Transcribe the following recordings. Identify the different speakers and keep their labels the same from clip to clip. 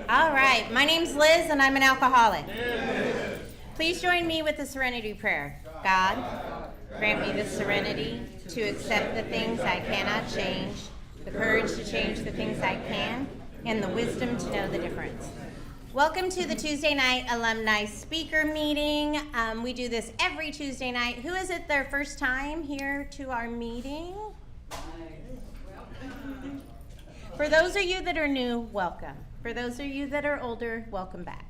Speaker 1: All right, my name's Liz and I'm an alcoholic. Please join me with the serenity prayer. God, grant me the serenity to accept the things I cannot change, the courage to change the things I can, and the wisdom to know the difference. Welcome to the Tuesday night alumni speaker meeting. We do this every Tuesday night. Who is it their first time here to our meeting? For those of you that are new, welcome. For those of you that are older, welcome back.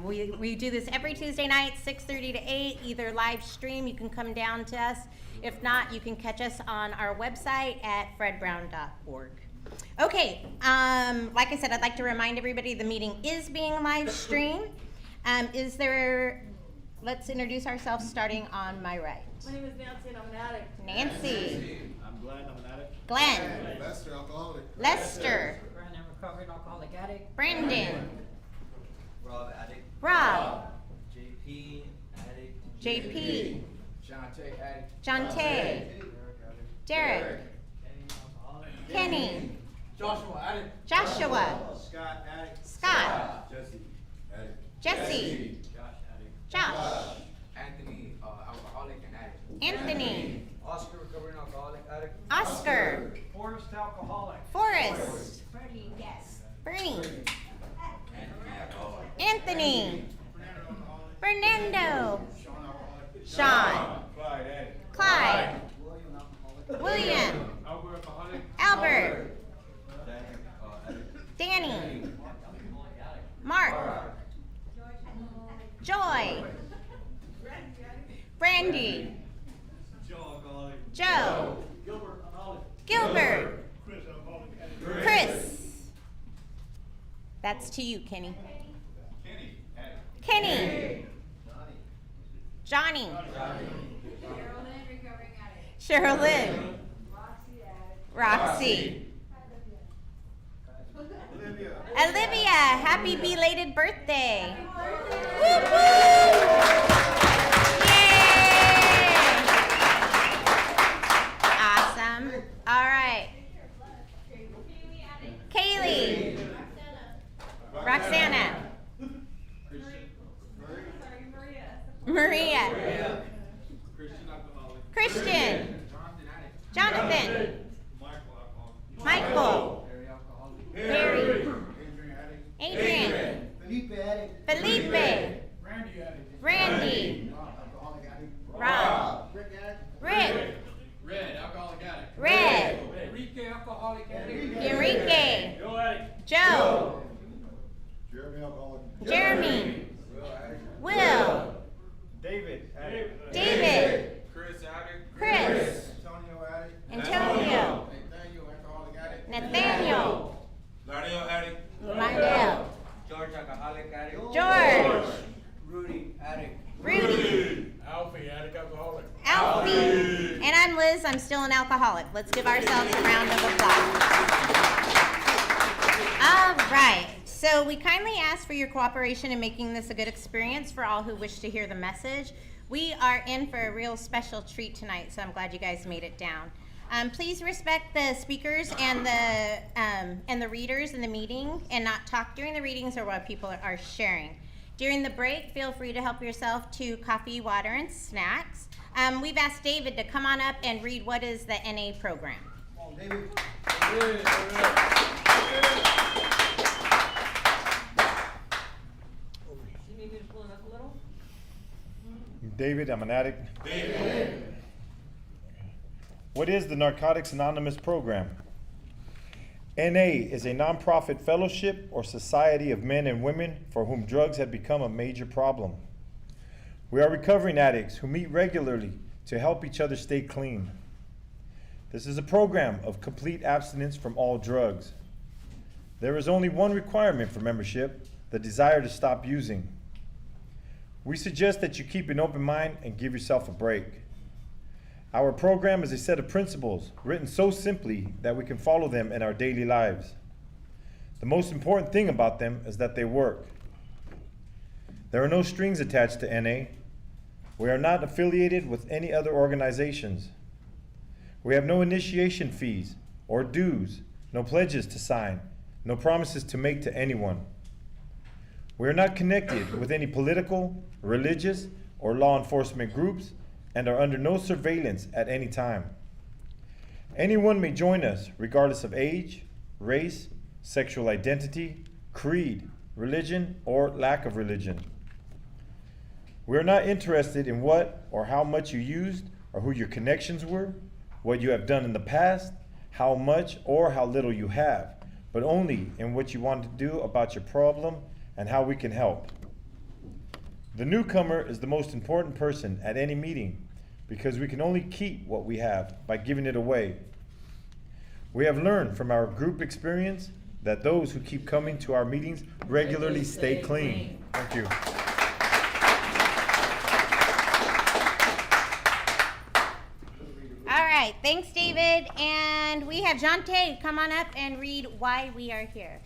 Speaker 1: We do this every Tuesday night, 6:30 to 8, either live stream, you can come down to us. If not, you can catch us on our website at fredbrown.org. Okay, like I said, I'd like to remind everybody the meeting is being live streamed. Let's introduce ourselves starting on my right.
Speaker 2: My name is Nancy and I'm an addict.
Speaker 1: Nancy.
Speaker 3: I'm Glenn, I'm an addict.
Speaker 1: Glenn.
Speaker 4: Lester, alcoholic.
Speaker 1: Lester.
Speaker 2: Brandon, recovering alcoholic addict.
Speaker 1: Brandon.
Speaker 3: Rob, addict.
Speaker 1: Rob.
Speaker 3: JP, addict.
Speaker 1: JP.
Speaker 4: Shantae, addict.
Speaker 1: Jonte. Derek. Kenny.
Speaker 4: Joshua, addict.
Speaker 1: Joshua.
Speaker 3: Scott, addict.
Speaker 1: Scott.
Speaker 4: Jesse, addict.
Speaker 1: Jesse.
Speaker 3: Josh, addict.
Speaker 1: Josh.
Speaker 4: Anthony, alcoholic and addict.
Speaker 1: Anthony.
Speaker 3: Oscar, recovering alcoholic addict.
Speaker 1: Oscar.
Speaker 3: Forrest, alcoholic.
Speaker 1: Forrest.
Speaker 2: Bernie, yes.
Speaker 1: Bernie.
Speaker 4: Anthony, alcoholic.
Speaker 1: Anthony. Fernando. Sean.
Speaker 3: Clyde, addict.
Speaker 1: Clyde.
Speaker 3: William, alcoholic.
Speaker 1: William.
Speaker 3: Albert, alcoholic.
Speaker 1: Albert.
Speaker 3: Danny, addict.
Speaker 1: Danny. Mark. Joy. Brandy.
Speaker 3: Joe, alcoholic.
Speaker 1: Joe.
Speaker 3: Gilbert, alcoholic.
Speaker 1: Gilbert.
Speaker 3: Chris, alcoholic.
Speaker 1: Chris. That's to you, Kenny.
Speaker 3: Kenny, addict.
Speaker 1: Kenny. Johnny.
Speaker 2: Cheryl Lynn, recovering addict.
Speaker 1: Cheryl Lynn.
Speaker 2: Roxy, addict.
Speaker 1: Roxy.
Speaker 3: Olivia.
Speaker 1: Olivia, happy belated birthday. Woo woo! Yay! Awesome. All right. Kaylee. Roxana. Maria.
Speaker 3: Christian, alcoholic.
Speaker 1: Christian. Jonathan.
Speaker 3: Michael, alcoholic.
Speaker 1: Michael. Perry. Adrian.
Speaker 4: Felipe, addict.
Speaker 1: Felipe.
Speaker 3: Randy, addict.
Speaker 1: Randy.
Speaker 4: Alcoholic addict.
Speaker 1: Rob.
Speaker 4: Rick, addict.
Speaker 1: Rick.
Speaker 3: Red, alcoholic addict.
Speaker 1: Red.
Speaker 3: Enrique, alcoholic addict.
Speaker 1: Enrique.
Speaker 3: Joe, addict.
Speaker 1: Joe.
Speaker 4: Jeremy, alcoholic.
Speaker 1: Jeremy.
Speaker 4: Will, addict.
Speaker 1: Will.
Speaker 3: David, addict.
Speaker 1: David.
Speaker 3: Chris, addict.
Speaker 1: Chris.
Speaker 4: Antonio, addict.
Speaker 1: Antonio.
Speaker 4: Nathaniel, alcoholic addict.
Speaker 1: Nathaniel.
Speaker 4: Lardell, addict.
Speaker 1: Lindell.
Speaker 3: George, alcoholic addict.
Speaker 1: George.
Speaker 3: Rudy, addict.
Speaker 1: Rudy.
Speaker 3: Alfie, addict, alcoholic.
Speaker 1: Alfie. And I'm Liz. I'm still an alcoholic. Let's give ourselves a round of applause. All right. So we kindly ask for your cooperation in making this a good experience for all who wish to hear the message. We are in for a real special treat tonight, so I'm glad you guys made it down. Please respect the speakers and the readers in the meeting, and not talk during the readings or while people are sharing. During the break, feel free to help yourself to coffee, water, and snacks. We've asked David to come on up and read what is the NA program.
Speaker 4: Come on, David.
Speaker 2: You need me to pull it up a little?
Speaker 5: David, I'm an addict. David. What is the Narcotics Anonymous program? NA is a nonprofit fellowship or society of men and women for whom drugs have become a major problem. We are recovering addicts who meet regularly to help each other stay clean. This is a program of complete abstinence from all drugs. There is only one requirement for membership: the desire to stop using. We suggest that you keep an open mind and give yourself a break. Our program is a set of principles written so simply that we can follow them in our daily lives. The most important thing about them is that they work. There are no strings attached to NA. We are not affiliated with any other organizations. We have no initiation fees or dues, no pledges to sign, no promises to make to anyone. We are not connected with any political, religious, or law enforcement groups, and are under no surveillance at any time. Anyone may join us regardless of age, race, sexual identity, creed, religion, or lack of religion. We are not interested in what or how much you used or who your connections were, what you have done in the past, how much or how little you have, but only in what you want to do about your problem and how we can help. The newcomer is the most important person at any meeting because we can only keep what we have by giving it away. We have learned from our group experience that those who keep coming to our meetings regularly stay clean. Thank you.
Speaker 1: All right, thanks, David. And we have John Tay come on up and read why we are here.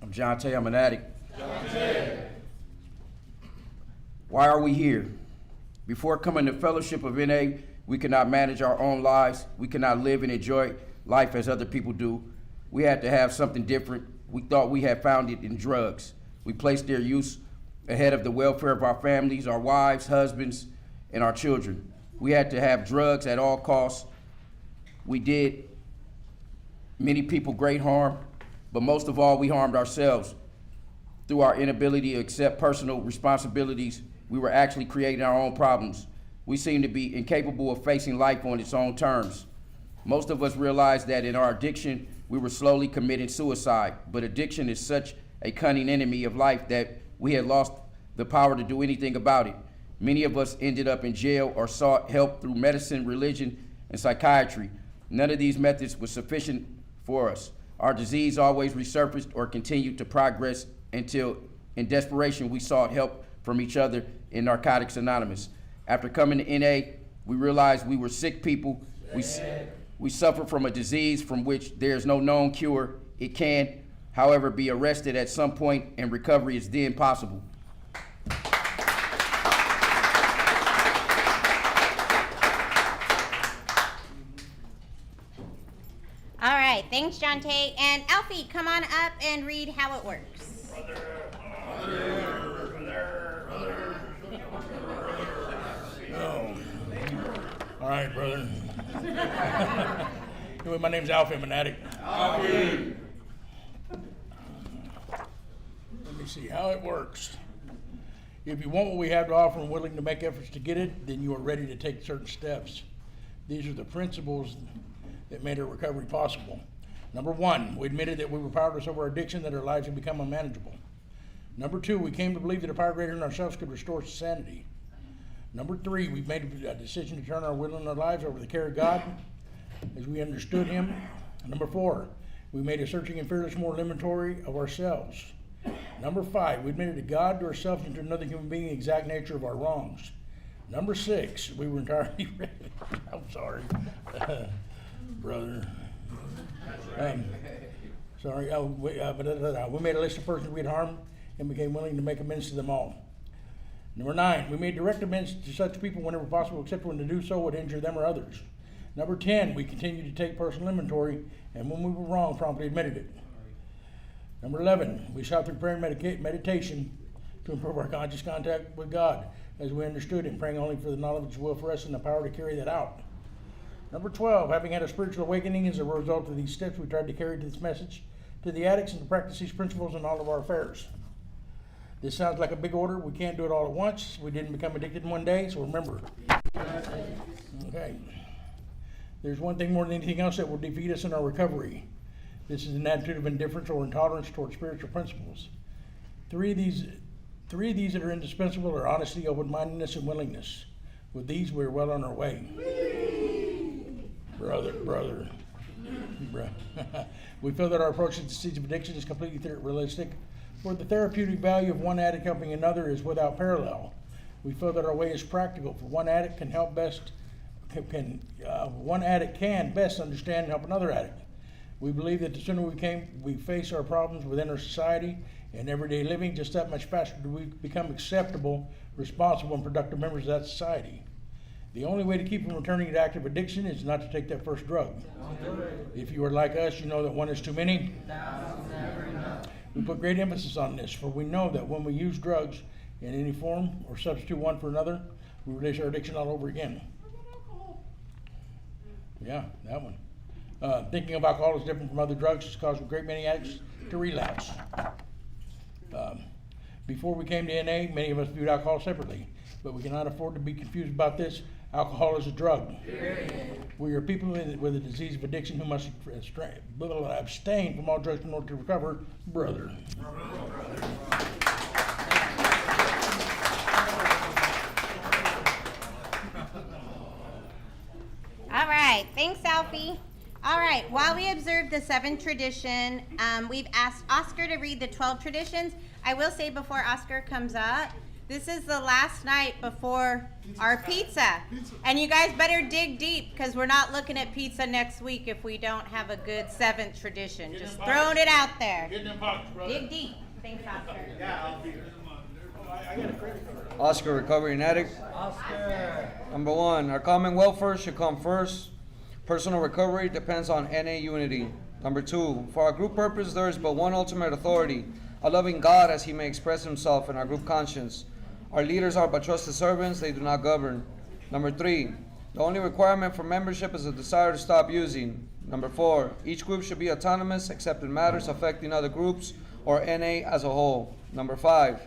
Speaker 6: I'm John Tay, I'm an addict. Why are we here? Before coming to Fellowship of NA, we could not manage our own lives. We could not live and enjoy life as other people do. We had to have something different. We thought we had found it in drugs. We placed their use ahead of the welfare of our families, our wives, husbands, and our children. We had to have drugs at all costs. We did many people great harm, but most of all, we harmed ourselves. Through our inability to accept personal responsibilities, we were actually creating our own problems. We seemed to be incapable of facing life on its own terms. Most of us realized that in our addiction, we were slowly committing suicide, but addiction is such a cunning enemy of life that we had lost the power to do anything about it. Many of us ended up in jail or sought help through medicine, religion, and psychiatry. None of these methods was sufficient for us. Our disease always resurfaced or continued to progress until, in desperation, we sought help from each other in Narcotics Anonymous. After coming to NA, we realized we were sick people. We suffer from a disease from which there is no known cure. It can, however, be arrested at some point, and recovery is then possible.
Speaker 1: All right, thanks, John Tay. And Alfie, come on up and read how it works.
Speaker 7: All right, brother. Anyway, my name's Alfie. I'm an addict. Alfie. Let me see how it works. If you want what we have to offer and willing to make efforts to get it, then you are ready to take certain steps. These are the principles that made our recovery possible. Number one, we admitted that we were powerless over our addiction, that our lives had become unmanageable. Number two, we came to believe that a power greater than ourselves could restore sanity. Number three, we made a decision to turn our will and our lives over to the care of God as we understood Him. Number four, we made a searching and fearless moral inventory of ourselves. Number five, we admitted to God, to ourselves, and to another human being the exact nature of our wrongs. Number six, we were entirely ready. I'm sorry, brother. Sorry. We made a list of persons we had harmed and became willing to make amends to them all. Number 9, we made direct amends to such people whenever possible, except when to do so would injure them or others. Number 10, we continued to take personal inventory, and when we were wrong, promptly admitted it. Number 11, we sought through prayer and meditation to improve our conscious contact with God, as we understood Him, praying only for the knowledge of His will for us and the power to carry that out. Number 12, having had a spiritual awakening as a result of these steps, we tried to carry this message to the addicts and to practice these principles in all of our affairs. This sounds like a big order. We can't do it all at once. We didn't become addicted in one day, so remember. Okay. There's one thing more than anything else that will defeat us in our recovery. This is an attitude of indifference or intolerance towards spiritual principles. Three of these that are indispensable are honesty, open-mindedness, and willingness. With these, we're well on our way. Brother. We feel that our approach to the disease of addiction is completely realistic, where the therapeutic value of one addict helping another is without parallel. We feel that our way is practical, for one addict can best understand and help another addict. We believe that the sooner we face our problems within our society and everyday living, just that much faster do we become acceptable, responsible, and productive members of that society. The only way to keep from returning to active addiction is not to take that first drug. If you are like us, you know that one is too many. We put great emphasis on this, for we know that when we use drugs in any form or substitute one for another, we release our addiction all over again. Yeah, that one. Thinking of alcohol is different from other drugs. It's caused a great many addicts to relapse. Before we came to NA, many of us viewed alcohol separately, but we cannot afford to be confused about this. Alcohol is a drug. We are people with a disease of addiction who must abstain from all drugs in order to recover, brother.
Speaker 1: All right, thanks, Alfie. All right, while we observe the 7th tradition, we've asked Oscar to read the 12 traditions. I will say before Oscar comes up, this is the last night before our pizza. And you guys better dig deep, because we're not looking at pizza next week if we don't have a good 7th tradition. Just throwing it out there.
Speaker 7: Get in them pockets, brother.
Speaker 1: Dig deep. Thanks, Oscar.
Speaker 8: Oscar, recovering addict. Oscar. Number 1, our common welfare should come first. Personal recovery depends on NA unity. Number 2, for our group purpose, there is but one ultimate authority, a loving God as He may express Himself in our group conscience. Our leaders are but trusted servants, they do not govern. Number 3, the only requirement for membership is a desire to stop using. Number 4, each group should be autonomous except in matters affecting other groups or NA as a whole. Number 5,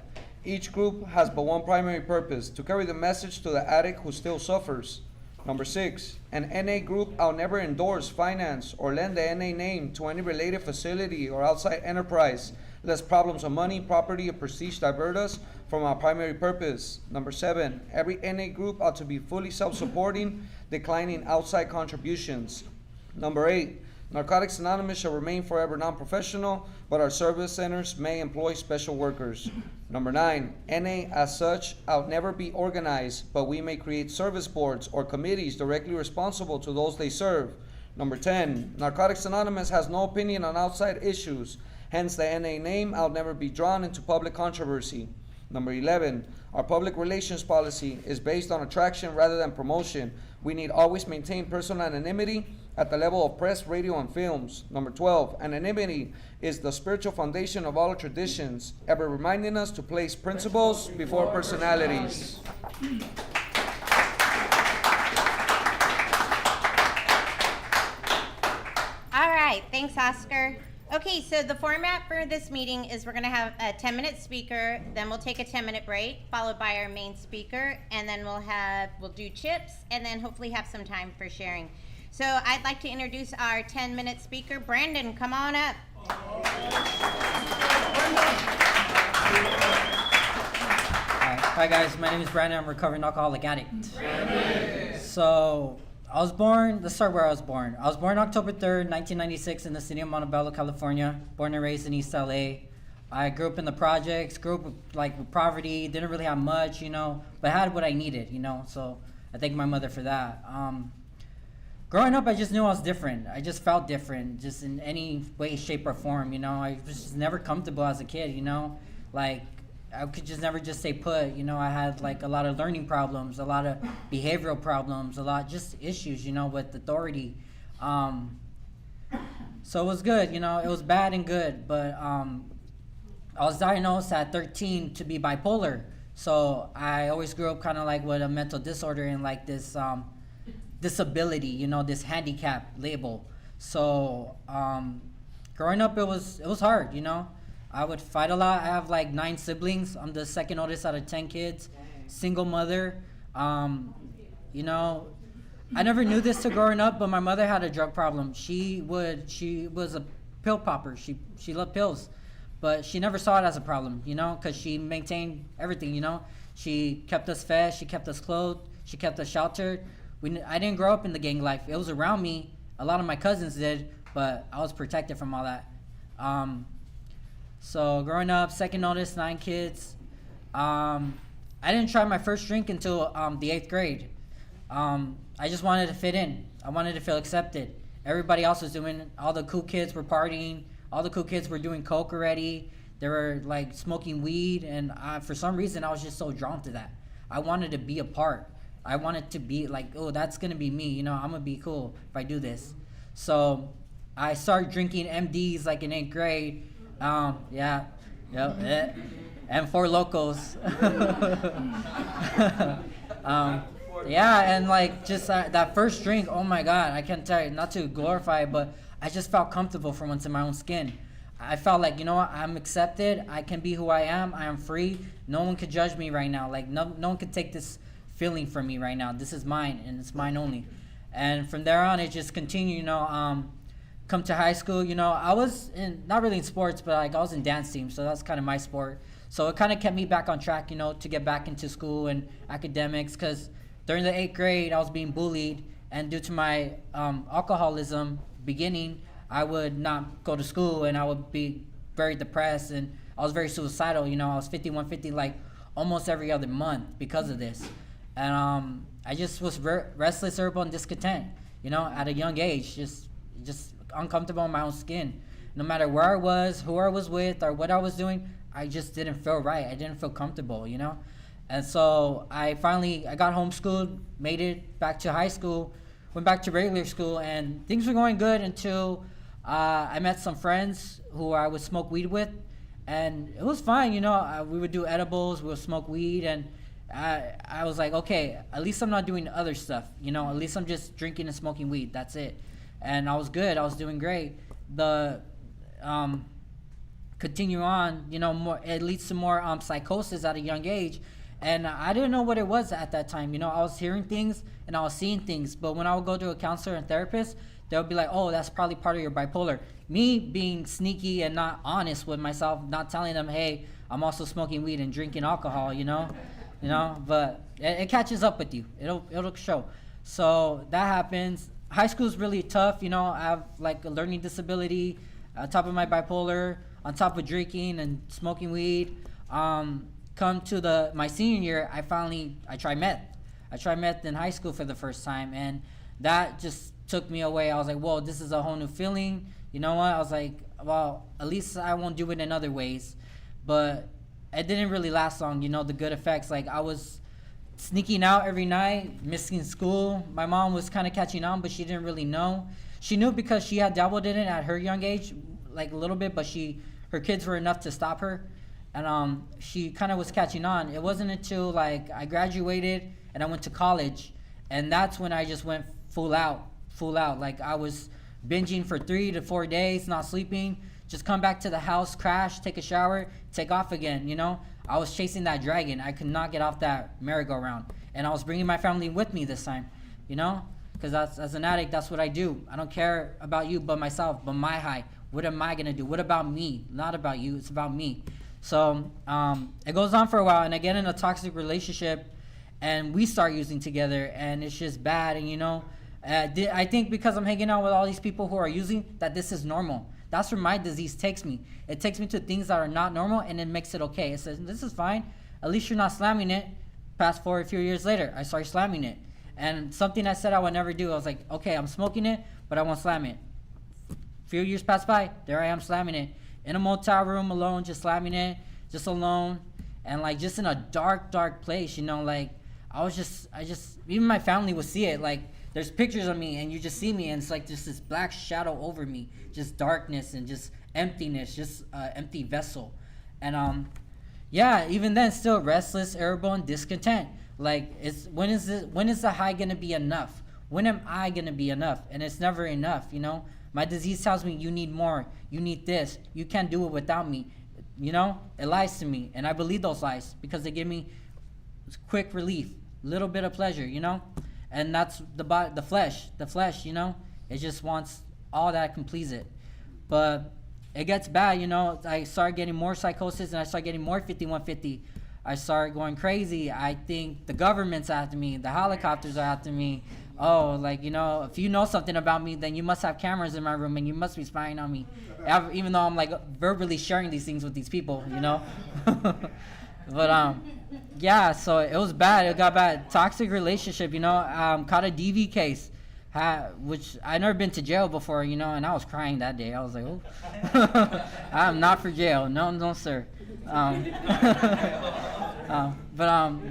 Speaker 8: each group has but one primary purpose, to carry the message to the addict who still suffers. Number 6, an NA group will never endorse, finance, or lend the NA name to any related facility or outside enterprise, lest problems of money, property, or prestige divert us from our primary purpose. Number 7, every NA group ought to be fully self-supporting, declining outside contributions. Number 8, Narcotics Anonymous shall remain forever non-professional, but our service centers may employ special workers. Number 9, NA as such ought never be organized, but we may create service boards or committees directly responsible to those they serve. Number 10, Narcotics Anonymous has no opinion on outside issues, hence the NA name ought never be drawn into public controversy. Number 11, our public relations policy is based on attraction rather than promotion. We need always maintain personal anonymity at the level of press, radio, and films. Number 12, anonymity is the spiritual foundation of all our traditions, ever reminding us to place principles before personalities.
Speaker 1: All right, thanks, Oscar. Okay, so the format for this meeting is we're going to have a 10-minute speaker, then we'll take a 10-minute break, followed by our main speaker, and then we'll do chips, and then hopefully have some time for sharing. So I'd like to introduce our 10-minute speaker. Brandon, come on up.
Speaker 9: Hi guys, my name is Brandon. I'm a recovering alcoholic addict. So let's start where I was born. I was born October 3rd, 1996 in the city of Montebello, California. Born and raised in East LA. I grew up in the projects, grew up with poverty, didn't really have much, but had what I needed, so I thank my mother for that. Growing up, I just knew I was different. I just felt different, just in any way, shape, or form, I was just never comfortable as a kid, Like, I could just never just stay put. You know, I had like a lot of learning problems, a lot of behavioral problems, a lot just issues, you know, with authority. So it was good, you know, it was bad and good, but I was diagnosed at 13 to be bipolar. So I always grew up kind of like with a mental disorder and like this disability, you know, this handicap label. So growing up, it was hard, you know. I would fight a lot. I have like 9 siblings. I'm the second oldest out of 10 kids, single mother. You know, I never knew this till growing up, but my mother had a drug problem. She was a pill popper. She loved pills, but she never saw it as a problem, you know, because she maintained everything, you know. She kept us fed, she kept us clothed, she kept us sheltered. I didn't grow up in the gang life. It was around me. A lot of my cousins did, but I was protected from all that. So growing up, second oldest, 9 kids. I didn't try my first drink until the 8th grade. I just wanted to fit in. I wanted to feel accepted. Everybody else was doing, all the cool kids were partying. All the cool kids were doing coke already. They were like smoking weed, and for some reason I was just so drawn to that. I wanted to be a part. I wanted to be like, oh, that's gonna be me. You know, I'm gonna be cool if I do this. So I started drinking MDs like in 8th grade. And 4 Locos. Yeah, and like just that first drink, oh my God, I can't tell you, not to glorify it, but I just felt comfortable for once in my own skin. I felt like, you know what, I'm accepted, I can be who I am free, no one could judge me right now, like no one could take this feeling from me right now, this is mine, and it's mine only. And from there on, it just continued, you know, come to high school, you know, I was not really in sports, but like I was in dance team, so that's kind of my sport. So it kind of kept me back on track, you know, to get back into school and academics, because during the 8th grade, I was being bullied, and due to my alcoholism beginning, I would not go to school, and I would be very depressed, and I was very suicidal. You know, I was 5150 like almost every other month because of this, and I just was restless, irritable, and discontent. You know, at a young age, just uncomfortable in my own skin. No matter where I was, who I was with, or what I was doing, I just didn't feel right. I didn't feel comfortable. You know. And so I got homeschooled, made it back to high school, went back to regular school, and things were going good until I met some friends who I would smoke weed with, and it was fine, you know. We would do edibles, we would smoke weed, and I was like, okay, at least I'm not doing other stuff, you know. At least I'm just drinking and smoking weed. That's it. And I was good. I was doing great. Continue on, you know, it leads to more psychosis at a young age. And I didn't know what it was at that time. You know, I was hearing things and I was seeing things. But when I would go to a counselor and therapist, they would be like, oh, that's probably part of your bipolar. Me being sneaky and not honest with myself, not telling them, hey, I'm also smoking weed and drinking alcohol, you know. But it catches up with you. It'll show. So that happens. High school is really tough. You know, I have like a learning disability on top of my bipolar, on top of drinking and smoking weed. Come to my senior year, I tried meth. I tried meth in high school for the first time, and that just took me away. I was like, whoa, this is a whole new feeling. You know what? I was like, well, at least I won't do it in other ways. But it didn't really last long, you know, the good effects. Like, I was sneaking out every night, missing school. My mom was kind of catching on, but she didn't really know. She knew because she had dabbled in it at her young age, like a little bit, but her kids were enough to stop her. And she kind of was catching on. It wasn't until like I graduated and I went to college, and that's when I just went full out. Like, I was binging for 3 to 4 days, not sleeping, just come back to the house, crash, take a shower, take off again, you know. I was chasing that dragon. I could not get off that merry-go-round, and I was bringing my family with me this time, you know, because as an addict, that's what I do. I don't care about you but myself, but my high. What am I gonna do? What about me? Not about you, it's about me. So it goes on for a while, and I get in a toxic relationship, and we start using together, and it's just bad. And you know, I think because I'm hanging out with all these people who are using, that this is normal. That's where my disease takes me. It takes me to things that are not normal, and it makes it okay. It says, this is fine. At least you're not slamming it. Fast forward a few years later, I started slamming it. And something I said I would never do, I was like, okay, I'm smoking it, but I won't slam it. A few years pass by, there I am slamming it. In a motel room alone, just slamming it. just alone, and like just in a dark place, you know, like I just even my family would see it. Like there's pictures of me and you just see me and it's like just this black shadow over me, just darkness and just emptiness, just empty vessel. And yeah, even then still restless, irritable, and discontent. Like when is the high gonna be enough? When am I gonna be enough? And it's never enough, you know? My disease tells me you need more, you need this, you can't do it without me. You know, it lies to me, and I believe those lies because they give me quick relief, little bit of pleasure, you know, and that's the flesh, you know, it just wants all that can please it. But it gets bad, you know. I started getting more psychosis, and I started getting more 5150. I started going crazy. I think the government's after me, the helicopters are after me. Oh, like, you know, if you know something about me, then you must have cameras in my room and you must be spying on me. Even though I'm like verbally sharing these things with these people, you know. But yeah, so it was bad. It got bad. Toxic relationship, you know. Caught a DV case, which I never been to jail before, you know, and I was crying that day. I was like, oh, I'm not for jail. No, sir.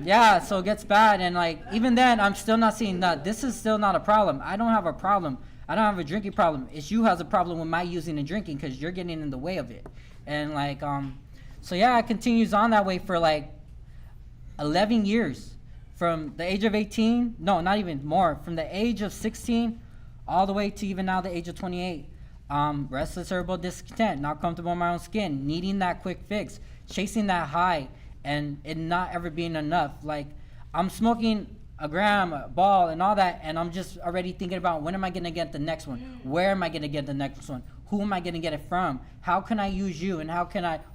Speaker 9: Yeah, so it gets bad, and like even then, I'm still not seeing that this is still not a problem. I don't have a problem. I don't have a drinking problem. It's you has a problem with my using and drinking because you're getting in the way of it. And like so yeah, it continues on that way for like 11 years, from the age of 18. No, not even more. From the age of 16, all the way to even now the age of 28. Restless, irritable, discontent, not comfortable in my own skin, needing that quick fix, chasing that high, and it not ever being enough. Like I'm smoking a gram, a ball, and all that, and I'm just already thinking about when am I gonna get the next one? Where am I gonna get the next one? Who am I gonna get it from? How can I use you? And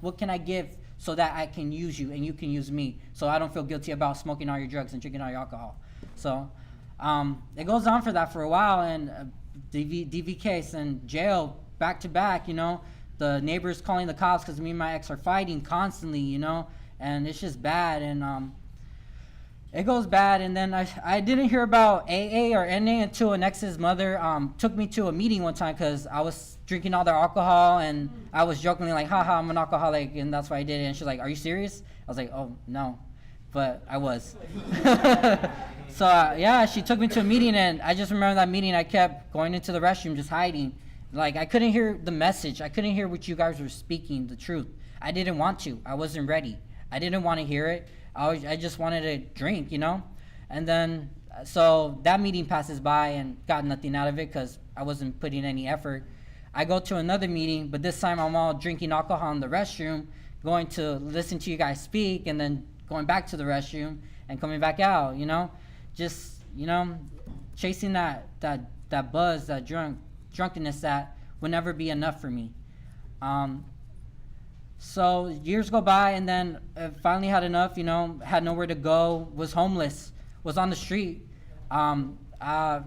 Speaker 9: what can I give so that I can use you and you can use me? So I don't feel guilty about smoking all your drugs and drinking all your alcohol. So it goes on for that for a while, and DV case and jail back to back, you know. The neighbors calling the cops because me and my ex are fighting constantly, you know. And it's just bad, and it goes bad. And then I didn't hear about AA or NA until an ex's mother took me to a meeting one time because I was drinking all their alcohol, and I was jokingly like, haha, I'm an alcoholic, and that's why I did it. And she's like, are you serious? I was like, oh, no, but I was. So yeah, she took me to a meeting, and I just remember that meeting, I kept going into the restroom just hiding. Like I couldn't hear the message. I couldn't hear what you guys were speaking, the truth. I didn't want to. I wasn't ready. I didn't want to hear it. I just wanted to drink, you know? And then, so that meeting passes by and got nothing out of it because I wasn't putting any effort. I go to another meeting, but this time I'm all drinking alcohol in the restroom, going to listen to you guys speak, and then going back to the restroom and coming back out, you know? Just, you know, chasing that buzz, that drunkenness that would never be enough for me. So years go by, and then I finally had enough, you know, had nowhere to go, was homeless, was on the street. And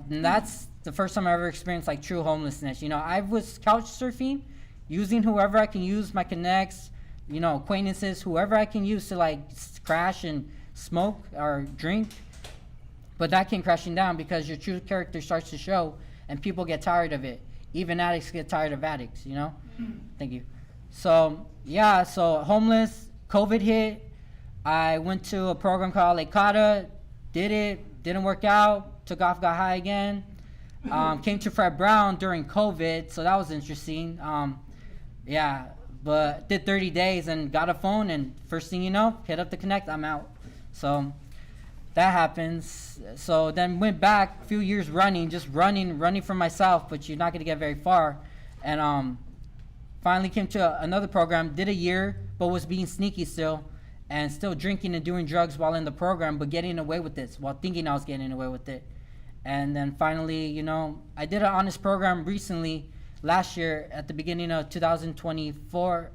Speaker 9: that's the first time I ever experienced like true homelessness. You know, I was couch surfing, using whoever I can use, my connects, you know, acquaintances, whoever I can use to like crash and smoke or drink. But that came crashing down because your true character starts to show and people get tired of it. Even addicts get tired of addicts, you know? Thank you. So, yeah, so homeless, COVID hit. I went to a program called Alumni, did it, didn't work out, took off, got high again. Came to Fred Brown during COVID, so that was interesting. Yeah, but did 30 days and got a phone, and first thing you know, hit up the Connect, I'm out. So that happens. So then went back a few years running, just running for myself, but you're not gonna get very far. And finally came to another program, did a year, but was being sneaky still, and still drinking and doing drugs while in the program, but getting away with it, while thinking I was getting away with it. And then finally, you know, I did an honest program recently, last year, at the beginning of 2024,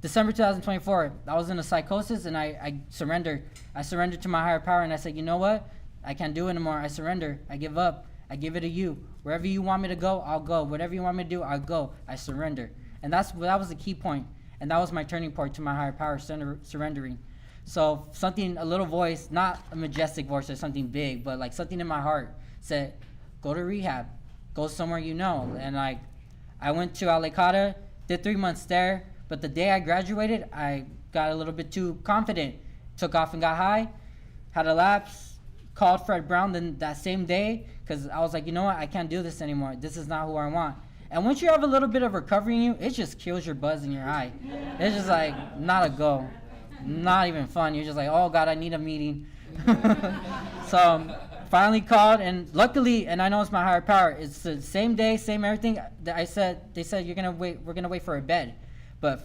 Speaker 9: December 2024, I was in a psychosis, and I surrendered. I surrendered to my higher power, and I said, you know what? I can't do it anymore. I surrender. I give up. I give it to you. Wherever you want me to go, I'll go. Whatever you want me to do, I'll go. I surrender. And that was the key point. And that was my turning point to my higher power, surrendering. So something, a little voice, not a majestic voice or something big, but like something in my heart said, go to rehab. Go somewhere you know. And like, I went to Alumni, did 3 months there. But the day I graduated, I got a little bit too confident. Took off and got high, had a lapse, called Fred Brown then that same day, because I was like, you know what, I can't do this anymore. This is not who I want. And once you have a little bit of recovery in you, it just kills your buzz in your eye. It's just like, not a go. Not even fun. You're just like, oh God, I need a meeting. So finally called, and luckily, and I know it's my higher power, it's the same day, same everything that they said we're gonna wait for a bed. But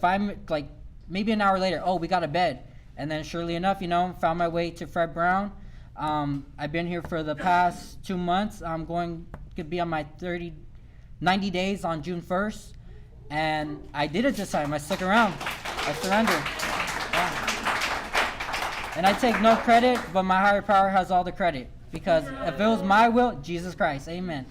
Speaker 9: maybe an hour later, oh, we got a bed. And then surely enough, found my way to Fred Brown. I've been here for the past 2 months. I'm going to be on my 90 days on June 1st. And I did it this time. I stuck around. I surrendered. Yeah. And I take no credit, but my higher power has all the credit. Because if it was my will, Jesus Christ, amen.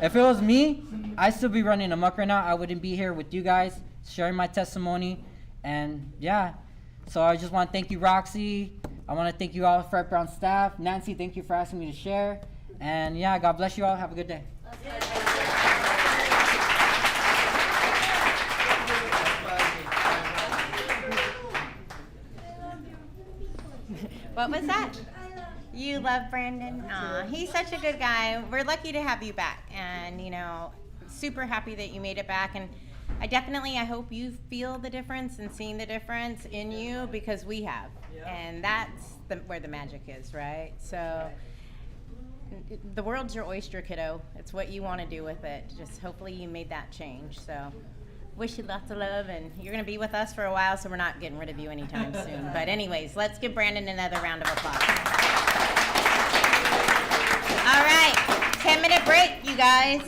Speaker 9: If it was me, I'd still be running amok right now. I wouldn't be here with you guys, sharing my testimony. And yeah. So I just want to thank you, Roxy. I want to thank you all, Fred Brown staff. Nancy, thank you for asking me to share. And yeah, God bless you all. Have a good day.
Speaker 1: What was that? You love Brandon? Aw, he's such a good guy. We're lucky to have you back. And, super happy that you made it back. And I hope you feel the difference and seeing the difference in you, because we have. And that's where the magic is, right? So the world's your oyster, kiddo. It's what you want to do with it. Just hopefully you made that change. So wish you lots of love, and you're going to be with us for a while, so we're not getting rid of you anytime soon. But anyways, let's give Brandon another round of applause. All right, 10-minute break, you guys.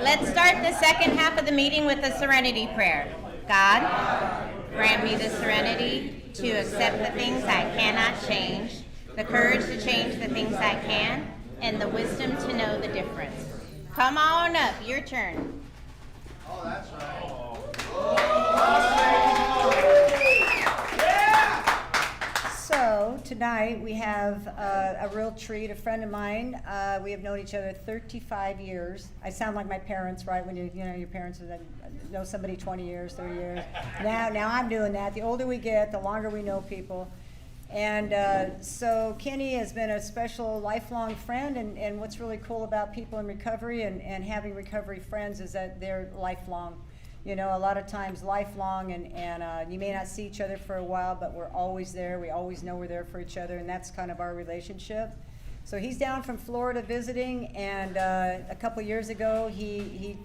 Speaker 1: Let's start the second half of the meeting with a serenity prayer. God, grant me the serenity to accept the things I cannot change, the courage to change the things I can, and the wisdom to know the difference. Come on up, your turn.
Speaker 4: Oh, that's right.
Speaker 10: So tonight we have a real treat. A friend of mine. We have known each other 35 years. I sound like my parents, right? When you know your parents know somebody 20 years, 30 years. Now I'm doing that. The older we get, the longer we know people. And so Kenny has been a special lifelong friend. And what's really cool about people in recovery and having recovery friends is that they're lifelong. You know, a lot of times lifelong, and you may not see each other for a while, but we're always there. We always know we're there for each other, and that's kind of our relationship. So he's down from Florida visiting, and a couple years ago, he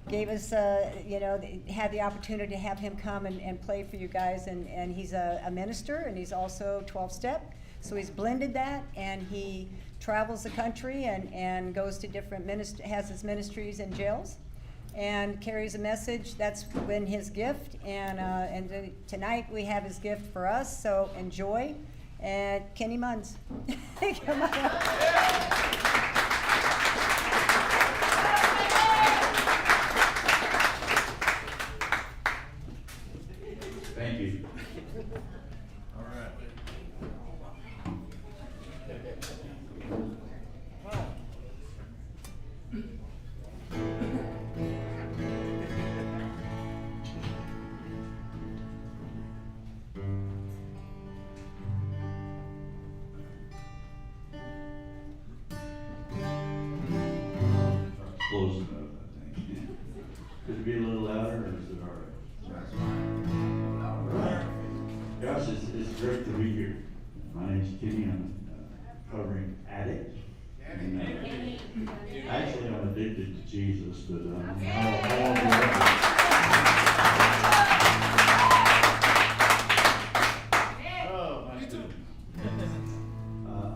Speaker 10: gave us, had the opportunity to have him come and play for you guys, and he's a minister, and he's also 12-step. So he's blended that, and he travels the country and goes to different has his ministries in jails, and carries a message. That's been his gift, and tonight we have his gift for us, so enjoy. And Kenny Munns. Come on up.
Speaker 11: Thank you. All right. Close enough, I think. Could it be a little louder, or is it all right? All right. Gosh, it's great to be here. My name's Kenny. I'm a recovering addict. And, actually, I'm addicted to Jesus, but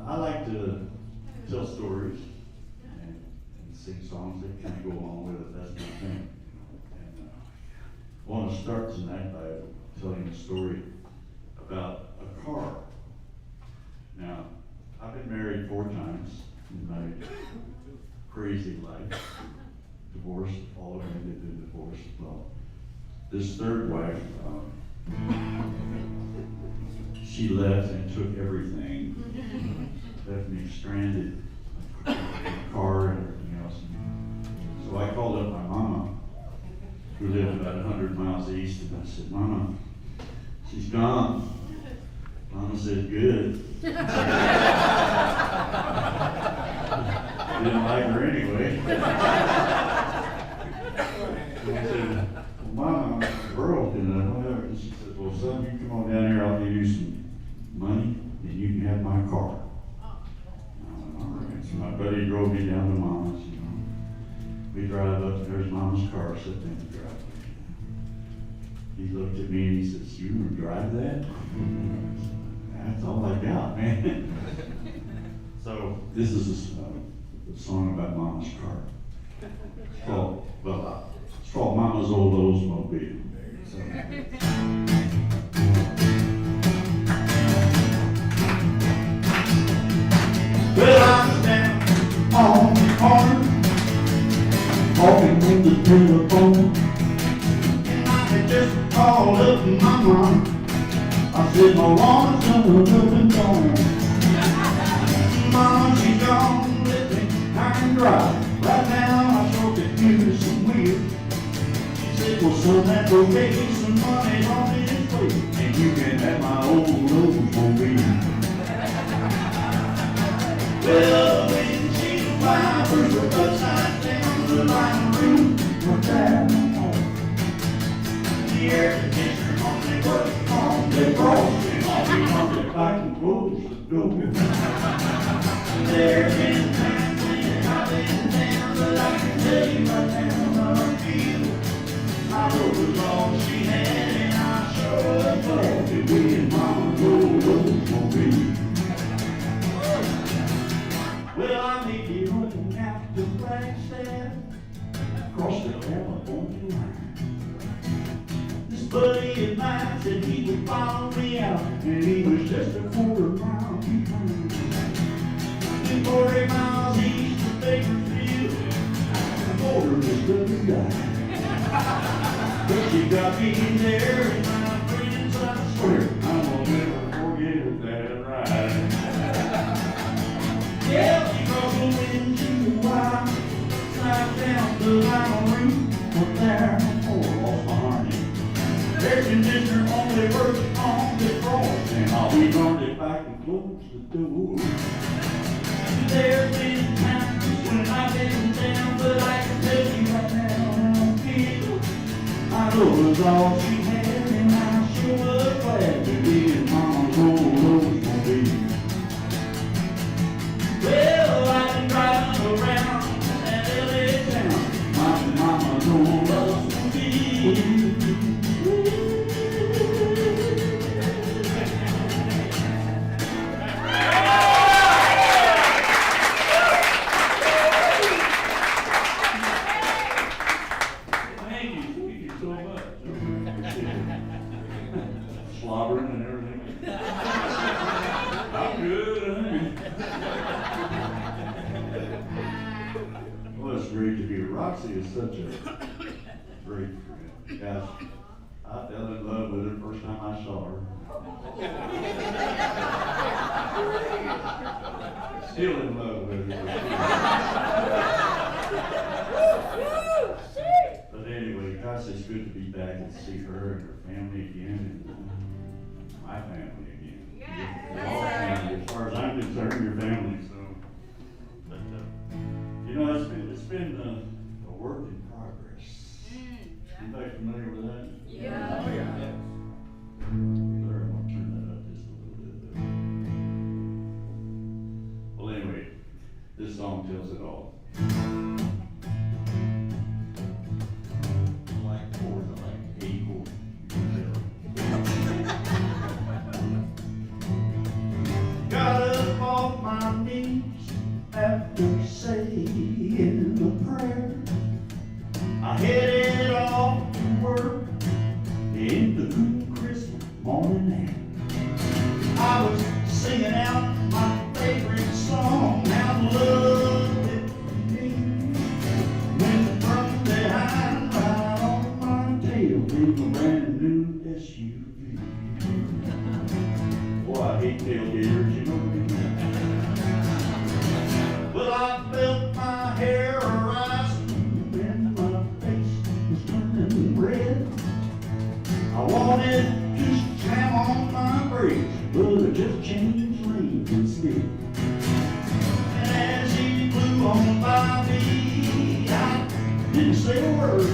Speaker 11: I like to tell stories and sing songs that kind of go along with it. That's my thing. And I want to start tonight by telling a story about a car. Now, I've been married 4 times in my crazy life. Divorced, all of them did the divorce. Well, this third wife, she left and took everything, left me stranded in the car and everything else. So I called up my mama, who lived about 100 miles east, and I said, "Mama, she's gone." Mama said, "Good." Didn't like her anyway. And I said, "Well, Mama, I'm broken and whatever." And she said, "Well, son, you come on down here, I'll give you some money, and you can have my car." I went, "All right." So my buddy drove me down to Mama's, you know. We drive up, and there's Mama's car sitting in the driveway. He looked at me and he says, "You gonna drive that?" That's all I got, man. So this is a song about Mama's car. It's called Mama's Old Oldsmobile. So. Well, I was down on the corner, talking with the telephone, and I had just called up my mom. I said, "My woman's up and gone. Mama, she's gone, let me high and dry. Right now, I sure could use some wheel." She said, "Well, son, that will make you some money on this way, and you can have my old Oldsmobile." Well, when she wipers were upside down, the light room was down home. The air conditioner only worked on the cross, and all we wanted I can close the door. There's been times when I've been down, but I can tell you right now I feel I rode as long as she had, and I sure was glad to be in Mama's old Oldsmobile. Well, I may be running out to Flagstaff, across the buddy of mine said he would follow me out, and he was just a quarter mile behind. 40 miles east of Bakersfield, the border was the guy. But she got me in there, and my friends, I swear, I will never forget that ride. Yeah, she crossed the wind to the wild, drive down the Lima route, but there, oh, lost my harness. Air conditioner only works on the cross, and I'll be darned if I can close the door. There's been times when I've been down, but I can tell you right now how I feel. I know it was all she had, and I sure was glad to be in Mama's old Oldsmobile. Well, I've been driving around that LA town, my Mama's old Oldsmobile. Slobbering and everything. I'm good, honey. Well, it's great to be here. Roxy is such a great friend. Gosh, I fell in love with her first time I saw her. Still in love with her. But anyway, gosh, it's good to be back and see her and her family again, and my family again. Your family, as far as I'm concerned, your family. So, but you know, it's been a work in progress. Anybody familiar with that?
Speaker 2: Yeah.
Speaker 11: Oh yeah. There, I'm gonna turn that up just a little bit there. Well, anyway, this song tells it all. Like chords, I like A chord. Got up off my knees after saying the prayer. I headed off to work in the cool, crisp morning air. I was singing out my favorite song, How Love It Me. When from behind, right on my tail, came a brand new SUV. Boy, I hate tailgaters, you know what I mean? Well, I felt my hair rise and my face was turning red. I wanted to slam on my brakes, but I just changed lanes instead. And as he flew on by me, I didn't say a word.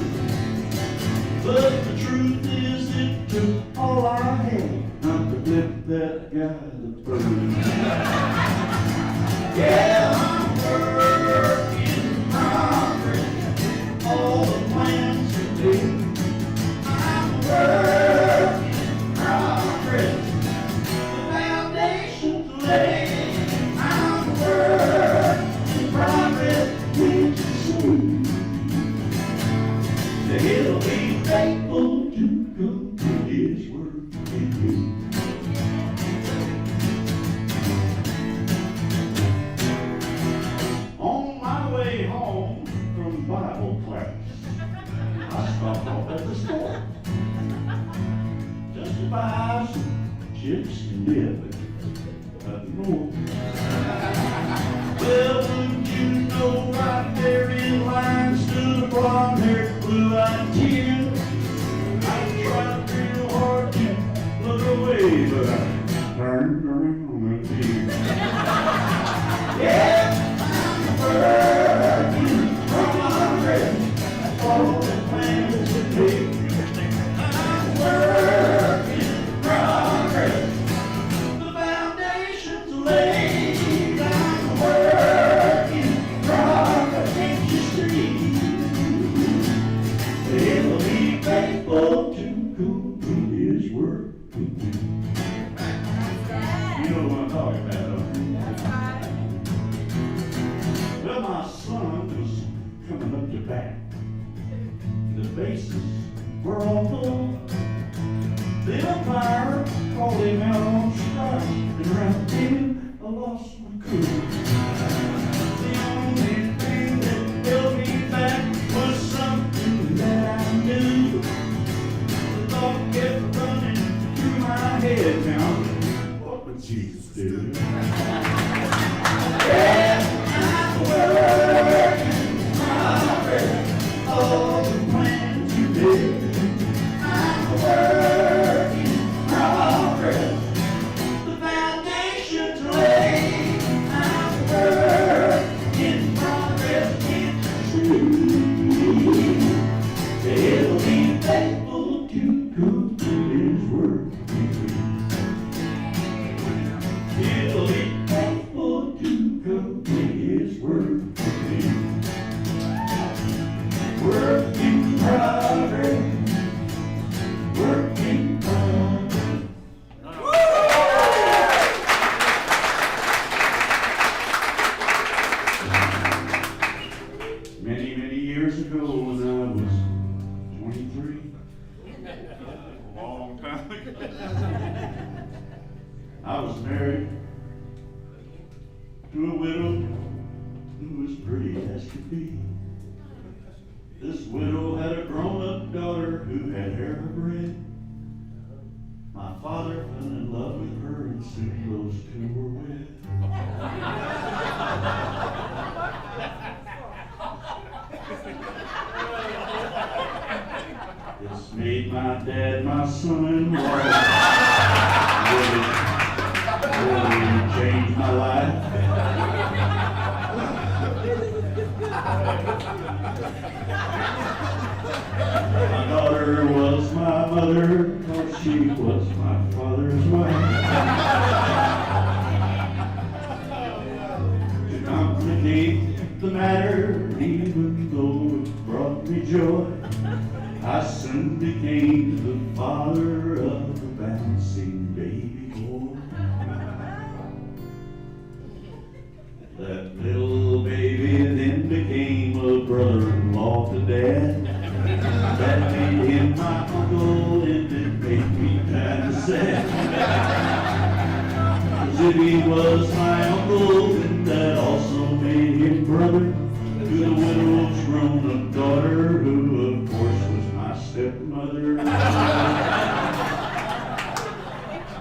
Speaker 11: But the truth is, it took all I had not to flip that guy the bird. Yeah, I'm working in progress, all the plans to do. I'm working in progress, the foundation's laid. I'm working in progress, can't you see? That he'll be faithful to complete his work in you. On my way home from Bible class, I stopped off at the store just to buy some chips and dip, nothing more. Well, wouldn't you know, right there in line stood a blonde-haired, blue-eyed kid. I tried real hard to look away, but I turned around and did. Yeah, I'm working in progress, all the plans to take. I'm working in progress, the foundation's laid. I'm working in progress, can't you see? He'll be faithful to complete his work. You know what I'm talking about, don't you? Well, my son was coming up to bat. The bases were all full. Little fire called him out on strike, and right then I lost my cool. The only thing that held me back was something that I knew. The thought kept running through my head now. What would Jesus do? Yeah, I'm working hard, all the plans you did. I'm working hard, the foundation's laid. I'm working progress, can't you see? He'll be faithful to go to his word. He'll be faithful to go to his word. Working progress, working progress. Many, many years ago when I was 23, a long time ago, I was married to a widow who was pretty as could be. This widow had a grown-up daughter who had hair of red. My father fell in love with her and soon those two were wed. This made my dad my son-in-law. Really changed my life. My daughter was my mother, cause she was my father's wife. To complicate the matter, even though it brought me joy, I soon became the father of a bouncing baby boy. That little baby then became a brother-in-law to Dad. That made him my uncle, and it made me kind of sad. 'Cause if he was my uncle, then that also made him brother to the widow's grown-up daughter, who of course was my stepmother.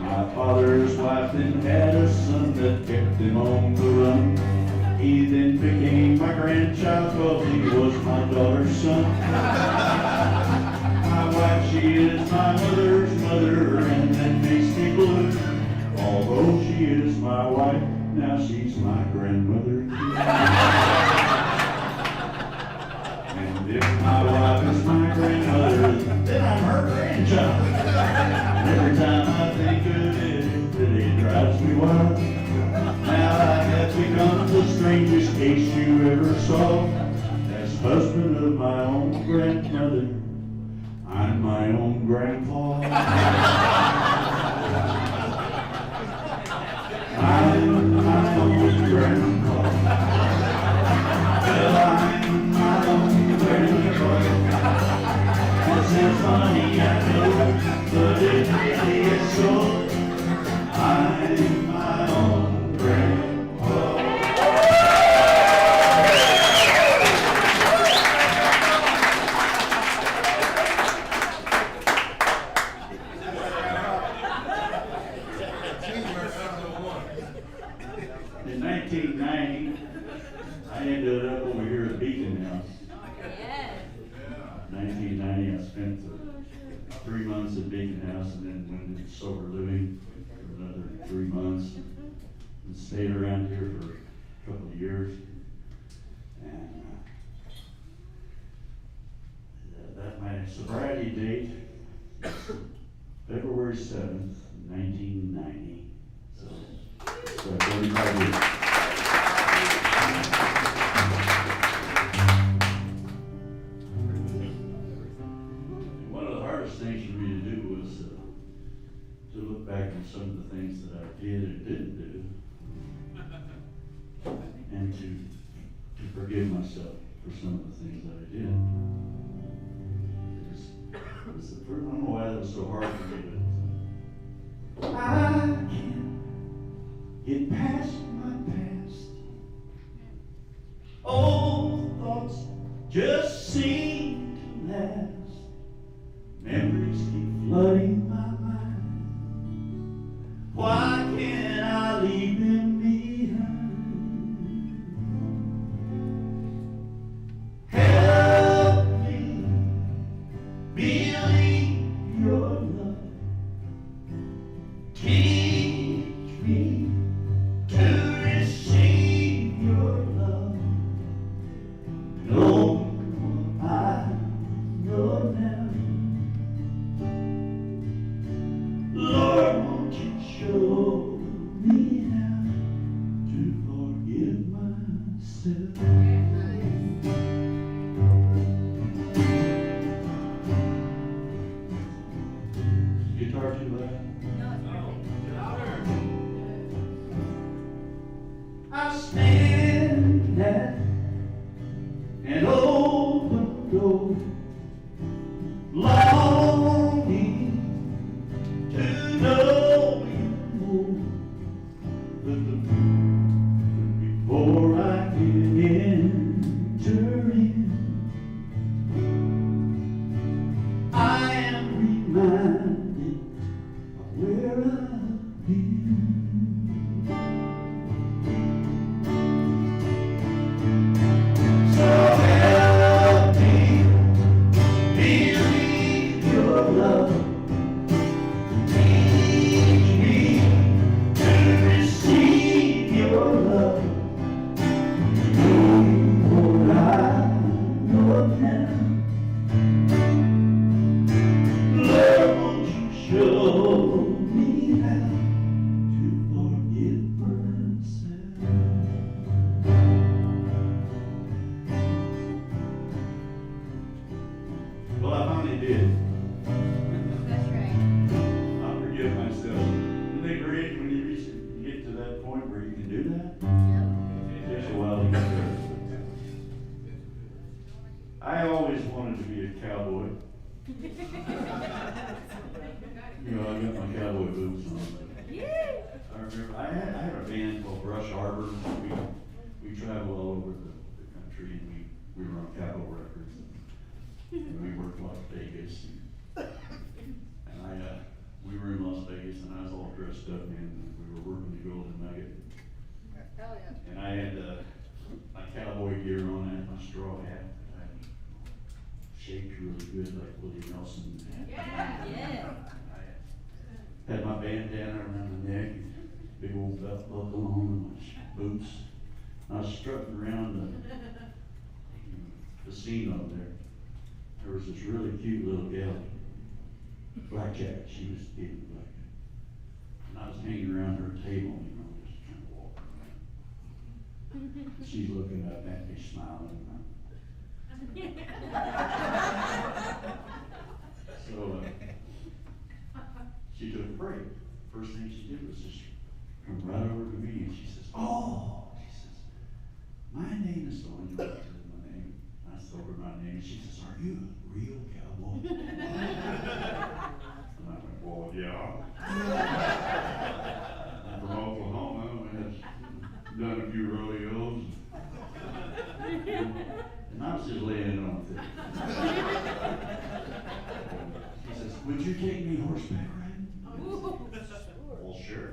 Speaker 11: My father's wife then had a son that kept him on the run. He then became my grandchild, cause he was my daughter's son. My wife, she is my mother's mother, and that makes me blue. Although she is my wife, now she's my grandmother too. And if my wife is my grandmother, then I'm her grandchild. And every time I think of it, it really drives me wild. Now I have become the strangest case you ever saw. As husband of my own grandmother, I'm my own grandpa. I'm my own grandpa. Well, I'm my own grandpa. This is funny, I know, but it really is so. I'm my own grandpa. In 1990, I ended up over here at Beacon House. 1990, I spent 3 months at Beacon House and then went into sober living for another 3 months and stayed around here for a couple of years. And that my sobriety date is February 7th, 1990. So 45 years. One of the hardest things for me to do was to look back on some of the things that I did and didn't do, and to forgive myself for some of the things that I did. I don't know why that was so hard for me, but I can't get past my past. Old thoughts just seem to last. Memories keep flooding my mind. Why can't I leave them behind? Help me believe your love. Teach me to receive your love. Know I know now. Lord, won't you show me how to forgive myself? Guitar too loud? I stand at an open door, longing to know you more. But before I can enter in, I am reminded of where I've been. So help me believe your love. Teach me to receive your love. Know what I know now. Lord, won't you show me how to forgive myself? Well, I finally did.
Speaker 1: That's right.
Speaker 11: I forgive myself. Isn't it great when you get to that point where you can do that? It takes a while to get there. I always wanted to be a cowboy. You know, I got my cowboy boots on. I remember I had a band called Brush Harbor. We traveled all over the country, and we were on Capitol Records. And we worked Las Vegas. And we were in Las Vegas, and I was all dressed up, man. And we were working the Golden Nugget.
Speaker 2: Hell yeah.
Speaker 11: And I had my cowboy gear on. I had my straw hat. I shaped really good, like Willie Nelson.
Speaker 2: Yeah.
Speaker 11: I had my bandana around the neck, big old belt buckle on, and my boots. I was strutting around the scene over there. There was this really cute little gal, blackjack. She was eating blackjack. And I was hanging around her table, you know, just kind of walking around. She's looking up at me, smiling. So she took a break. First thing she did was just come right over to me, and she says, "Oh," she says, "my name is so and so." I said my name. I told her my name. She says, "Are you a real cowboy?" And I went, "Well, yeah. I'm from Oklahoma. I've done a few rodeos." And I was just laying it on thick. She says, "Would you take me horseback riding?" Well, sure.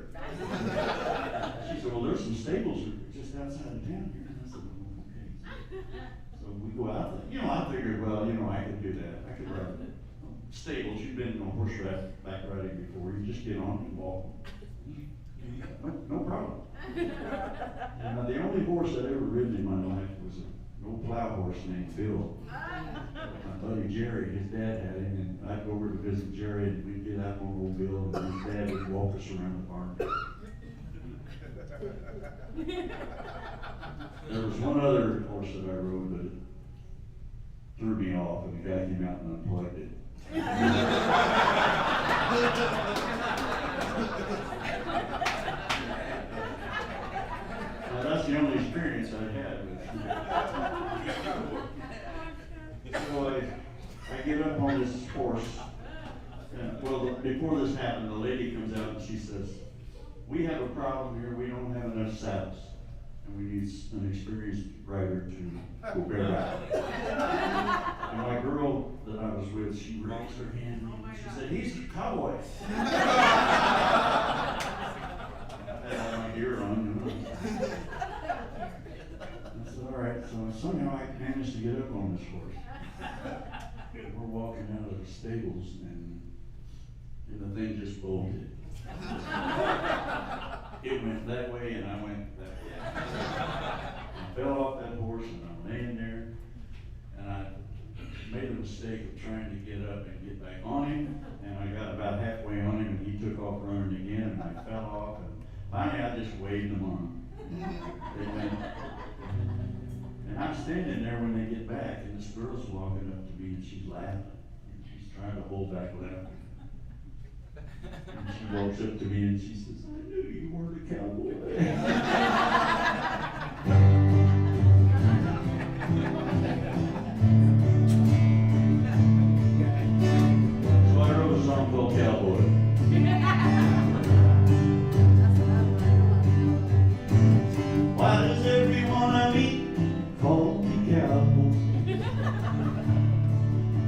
Speaker 11: She said, "Well, there's some stables just outside of town here." And I said, "Well, okay." So we go out there. You know, I figured, well, you know, I could do that. I could ride stables. You've been on horseback riding before. You just get on and walk. No problem. Now, the only horse I'd ever ridden in my life was an old plow horse named Bill. My buddy Jerry, his dad had him, and I'd go over to visit Jerry, and we'd get out on old Bill, and his dad would walk us around the farm. There was one other horse that I rode, but it threw me off, and the guy came out and unplugged it. Well, that's the only experience I had with So I get up on this horse, Well, before this happened, the lady comes out and she says, "We have a problem here, we don't have enough saddles, and we need an experienced rider to go bareback." And my girl that I was with, she raised her hand and she said, "He's a cowboy." I had all my gear on, you know. I said, "All right," so somehow I managed to get up on this horse. We're walking out of the stables and the thing just bolted. It went that way and I went that way. I fell off that horse and I'm laying there and I made a mistake of trying to get up and get back on him, and I got about halfway on him and he took off running again and I fell off, and finally I just waved him on. They went. And I'm standing there when they get back, and this girl's walking up to me and she's laughing. And she's trying to hold back laughter. And she walks up to me and she says, "I knew you weren't a cowboy." So I wrote a song called Cowboy. Why does everyone I meet call me cowboy?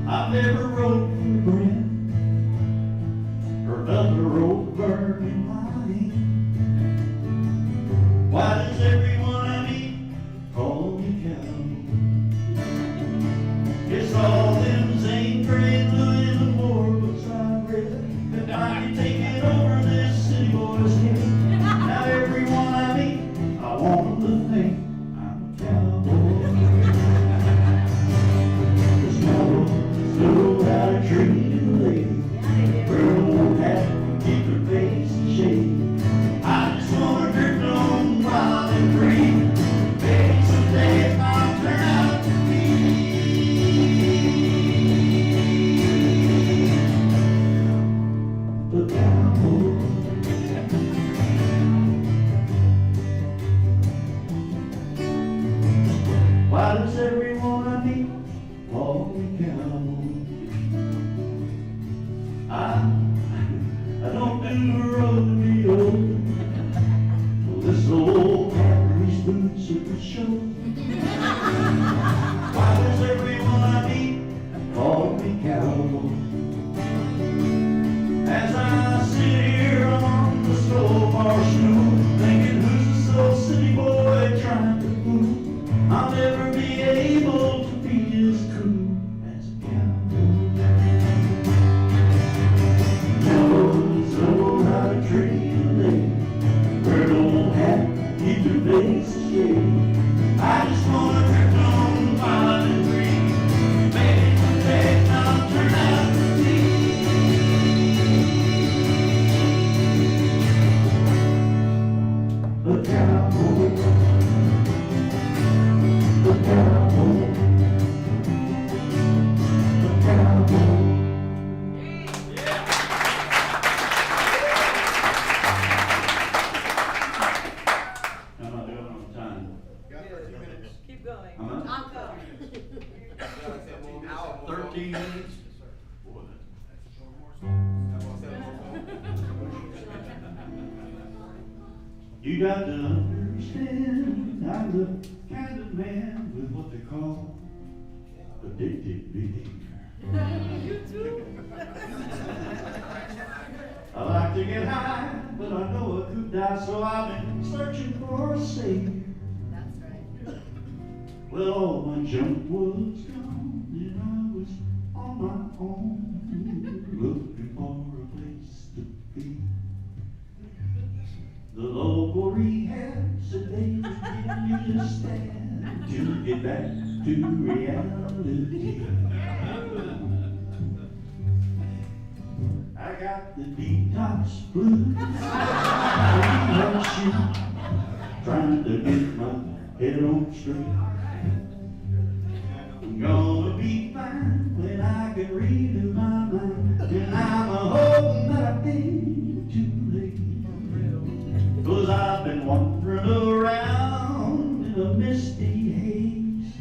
Speaker 11: I've never rode for Brent or done the road burning mine. Why does everyone I meet call me cowboy? It's all them same great Louis L'Amour books I've read that finally taking over this city boy's head. Now everyone I meet, I want them to think I'm a cowboy. 'Cause cowboys know how to treat a lady. Girl won't have to keep her face in shade. I just wanna drift on wild and free. Maybe someday I'll turn out to be a cowboy. Why does everyone I meet call me cowboy? I don't do the rodeo. Well, this old hat and these boots are for show. Why does everyone I meet call me cowboy? As I sit here on the slow bar stool, thinking who's the soul city boy trying to fool, I'll never be able to be as cool as a cowboy. Cowboys know how to treat a lady. Wear an old hat, keep your face straight. I just wanna drift on wild and free. Maybe someday I'll turn out to be a cowboy. A cowboy. A cowboy. How am I doing on time?
Speaker 2: Keep going.
Speaker 11: How much?
Speaker 2: I'm going.
Speaker 11: 13 minutes? Boy, you got to understand, I'm the kind of man with what they call addictive behavior.
Speaker 2: You too.
Speaker 11: I like to get high, but I know I could die, so I've been searching for a savior.
Speaker 2: That's right.
Speaker 11: Well, all my junk was gone, and I was on my own, looking for a place to be. The local rehab said they was giving you just stand to get back to reality. I got the detox blues, trying to get my head on straight. I'm gonna be fine when I can redo my mind, and I'm hoping that I've been too late. 'Cause I've been wandering around in a misty haze,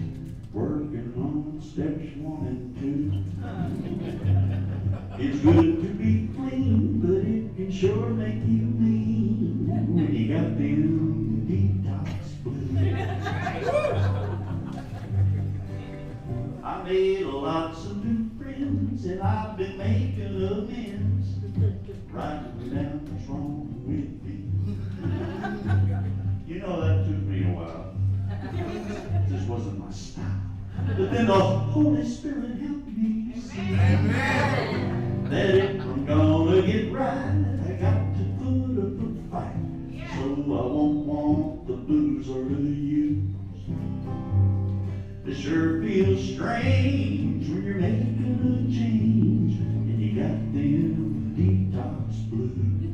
Speaker 11: working on steps 1 and 2. It's good to be clean, but it can sure make you mean when you got them detox blues. I made lots of new friends, and I've been making amends, writing down what's wrong with me. You know, that took me a while. It just wasn't my style. But then the Holy Spirit helped me see that if I'm gonna get right, I got to put up a fight. So I won't want the booze or the use. It sure feels strange when you're making a change and you got them detox blues.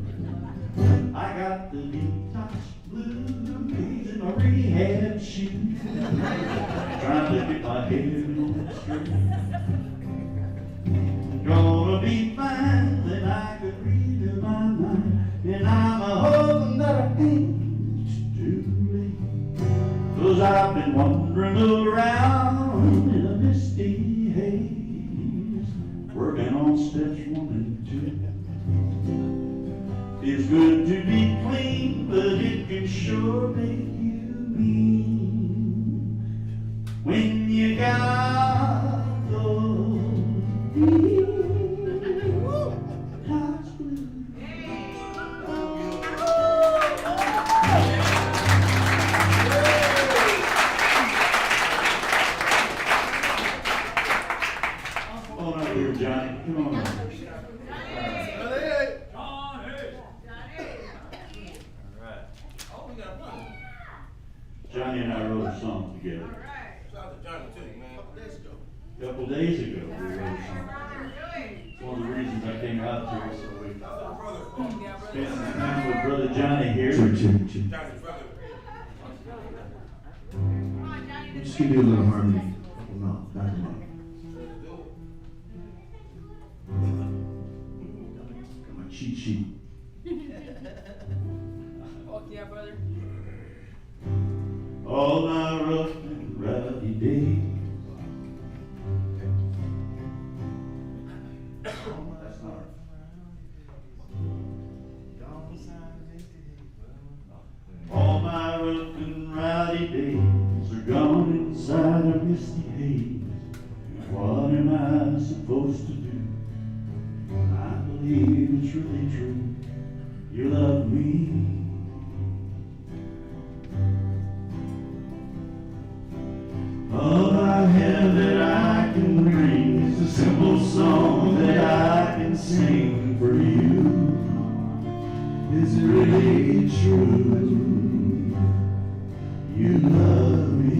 Speaker 11: I got the detox blues in my rehab shoes, trying to get my head on straight. Gonna be fine, then I could read in my mind, and I'm a hoping that I ain't too late. 'Cause I've been wandering around in a misty haze, working on steps 1 and 2. It's good to be clean, but it can sure make you mean when you got those detox blues. Come on out here, Johnny. Come on out. Johnny and I wrote a song together. A couple days ago, we wrote a song. It's one of the reasons I came out here, so we spent some time with Brother Johnny here.
Speaker 4: Just give you a little harmony. No, back them up. Got my cheat sheet.
Speaker 2: Fuck yeah, brother.
Speaker 11: All my rough and rowdy days. That's not all my rough and rowdy days are gone inside a misty haze. What am I supposed to do? I believe it's really true. You love me. All I have that I can bring is a simple song that I can sing for you. Is it really true? You love me.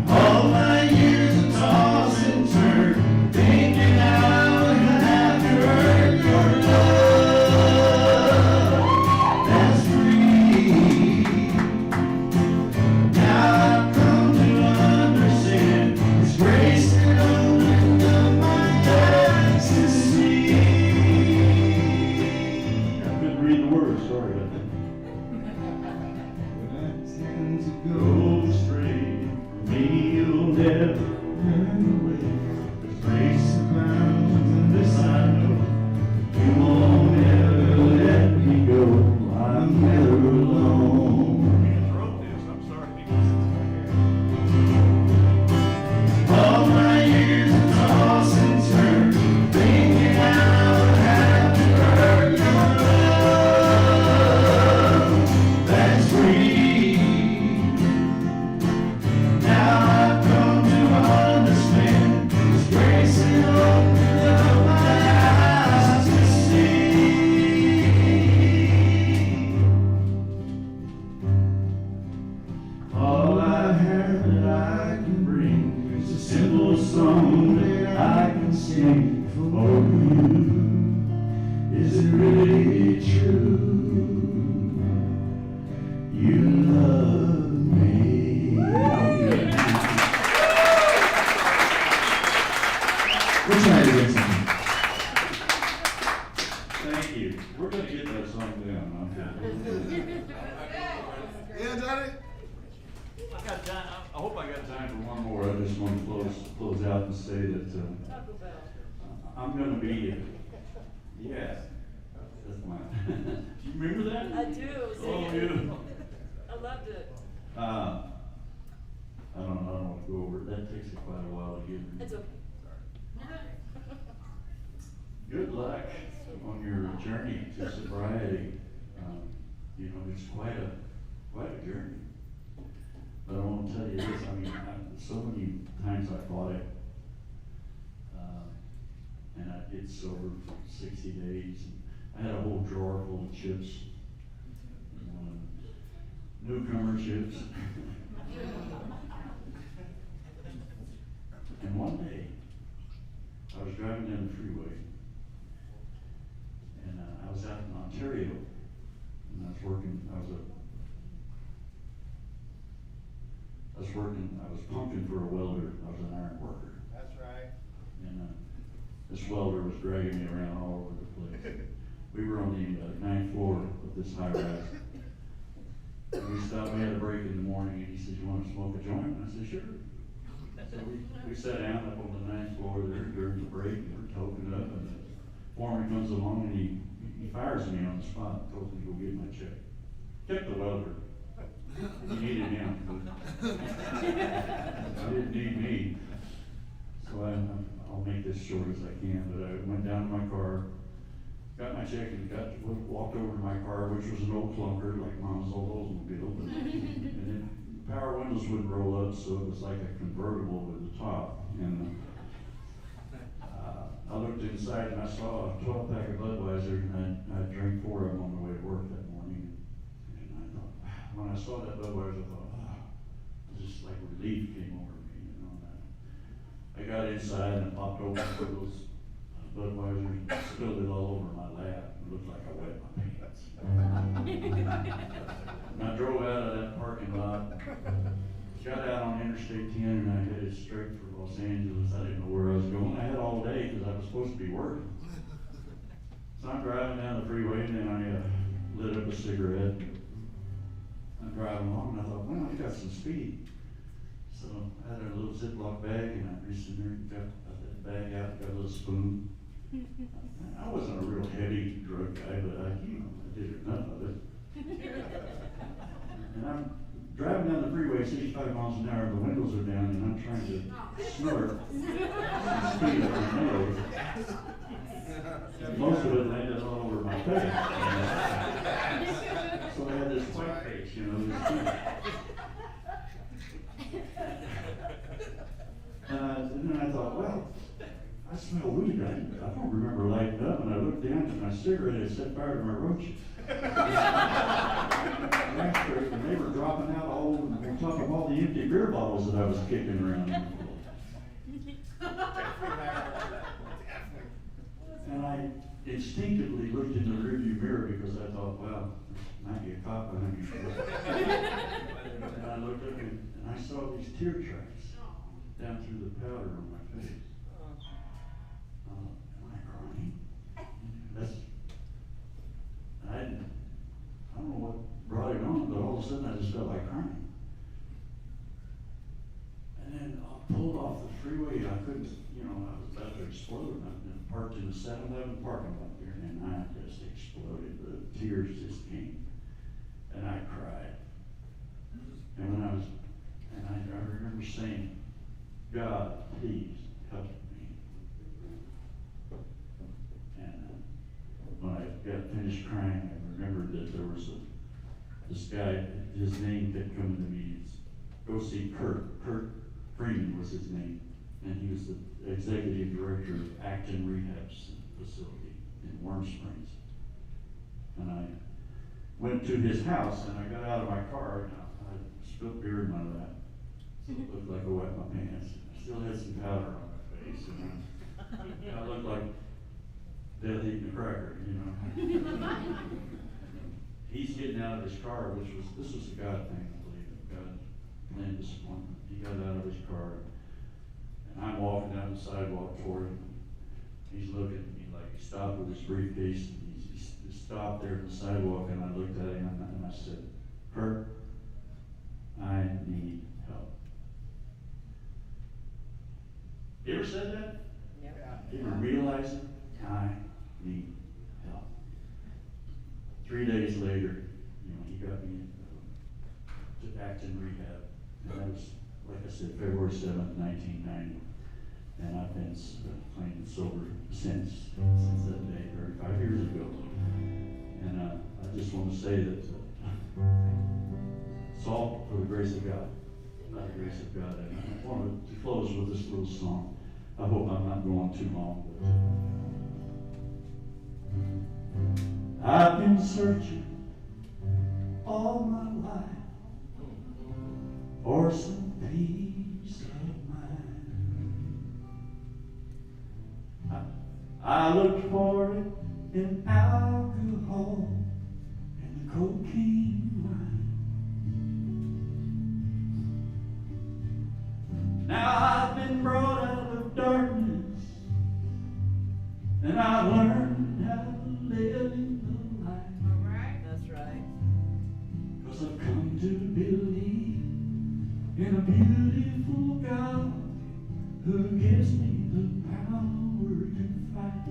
Speaker 11: All my years of toss and turn, thinking I would have to earn your love. That's free. one more, I just want to close out and say that,
Speaker 2: Taco Bell.
Speaker 11: I'm gonna be, yes, that's mine. Do you remember that?
Speaker 2: I do.
Speaker 11: Oh, yeah.
Speaker 2: I loved it.
Speaker 11: I don't want to go over it, that takes quite a while to get.
Speaker 2: It's okay.
Speaker 11: Good luck on your journey to sobriety. You know, it's quite a journey. But I want to tell you this, I mean, so many times I fought it, and I get sober for 60 days. I had a whole drawer full of chips, newcomer chips. And one day, I was driving down the freeway, and I was out in Ontario, and I was pumping for a welder. I was an iron worker.
Speaker 3: That's right.
Speaker 11: And this welder was dragging me around all over the place. We were on the 9th floor of this high rise. And we stopped, we had a break in the morning, and he said, "You want to smoke a joint?" And I said, "Sure." So we sat down up on the 9th floor there during the break, and we're toking up, and the foreman comes along, and he fires me on the spot, tells me to go get my check. Kept the welder. He needed him. He didn't need me. So I'll make this short as I can, but I went down to my car, got my check, and walked over to my car, which was an old clunker, like Mom's old Oldsmobile. And then power windows wouldn't roll up, so it was like a convertible with the top. And I looked inside and I saw a 12-pack of Budweiser, and I drank 4 of them on the way to work that morning. And I thought, when I saw that Budweiser, I thought, it was just like relief came over me, you know. And I got inside and popped open for those Budweisers and spilled it all over my lap. It looked like I wet my pants. And I drove out of that parking lot, got out on Interstate 10, and I headed straight for Los Angeles. I didn't know where I was going. I had all day because I was supposed to be working. So I'm driving down the freeway, and then I lit up a cigarette. I'm driving along, and I thought, well, I got some speed. So I had a little Ziploc bag, and I reached in there and got that bag out, got a little spoon. I wasn't a real heavy drug guy, but I did enough of it. And I'm driving down the freeway 65 miles an hour, the windows are down, and I'm trying to snort and speed up my nose. Most of it landed all over my face. So I had this white face, you know. And then I thought, well, I smell weed. I don't remember lighting up, and I looked down at my cigarette and set fire to my roaches. And they were dropping out on top of all the empty beer bottles that I was kicking around. And I instinctively looked in the rearview mirror because I thought, well, there might be a cop behind me. And I looked up and I saw these tear tracks down through the powder on my face. Am I crying? I don't know what brought it on, but all of a sudden I just felt like crying. And then I pulled off the freeway. I couldn't, I was about to explode. I parked in the 7-Eleven parking lot there, and I just exploded. The tears just came, and I cried. And I remember saying, "God, please help me." And when I got finished crying, I remembered that there was this guy, his name kept coming to me. Go see Kurt. Kurt Freeman was his name. And he was the executive director of Acton Rehab Facility in Warm Springs. And I went to his house, and I got out of my car, and I spilled beer in my lap. So it looked like I wet my pants. I still had some powder on my face, and I looked like death eating a cracker, He's getting out of his car, this was a God thing, I believe. God planned disappointment. He got out of his car, and I'm walking down the sidewalk toward him. He's looking at me like he stopped with his briefcase, and he stopped there on the sidewalk, and I looked at him, and I said, "Kurt, I need help." You ever said that? You ever realizing I need help? 3 days later, he got me to Acton Rehab. And that was, like I said, February 7th, 1990. And I've been clean and sober since that day, 35 years ago. And I just want to say that it's all for the grace of God, by the grace of God. And I want to close with this little song. I hope I'm not going too long. But I've been searching all my life for some peace of mind. I looked for it in alcohol and the cocaine wine. Now I've been brought out of darkness, and I've learned how to live in the light.
Speaker 2: All right. That's right.
Speaker 11: 'Cause I've come to believe in a beautiful God who gives me the power to fight.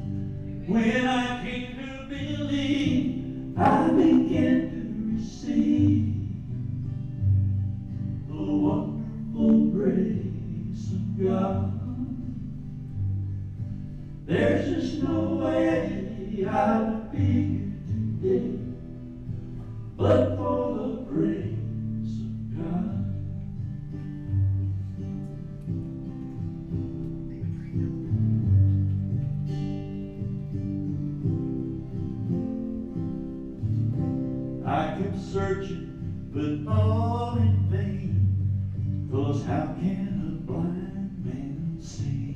Speaker 11: When I came to believe, I began to receive the wonderful grace of God. There's just no way I would be here today but for the grace of God. I kept searching, but all in vain, 'cause how can a blind man see?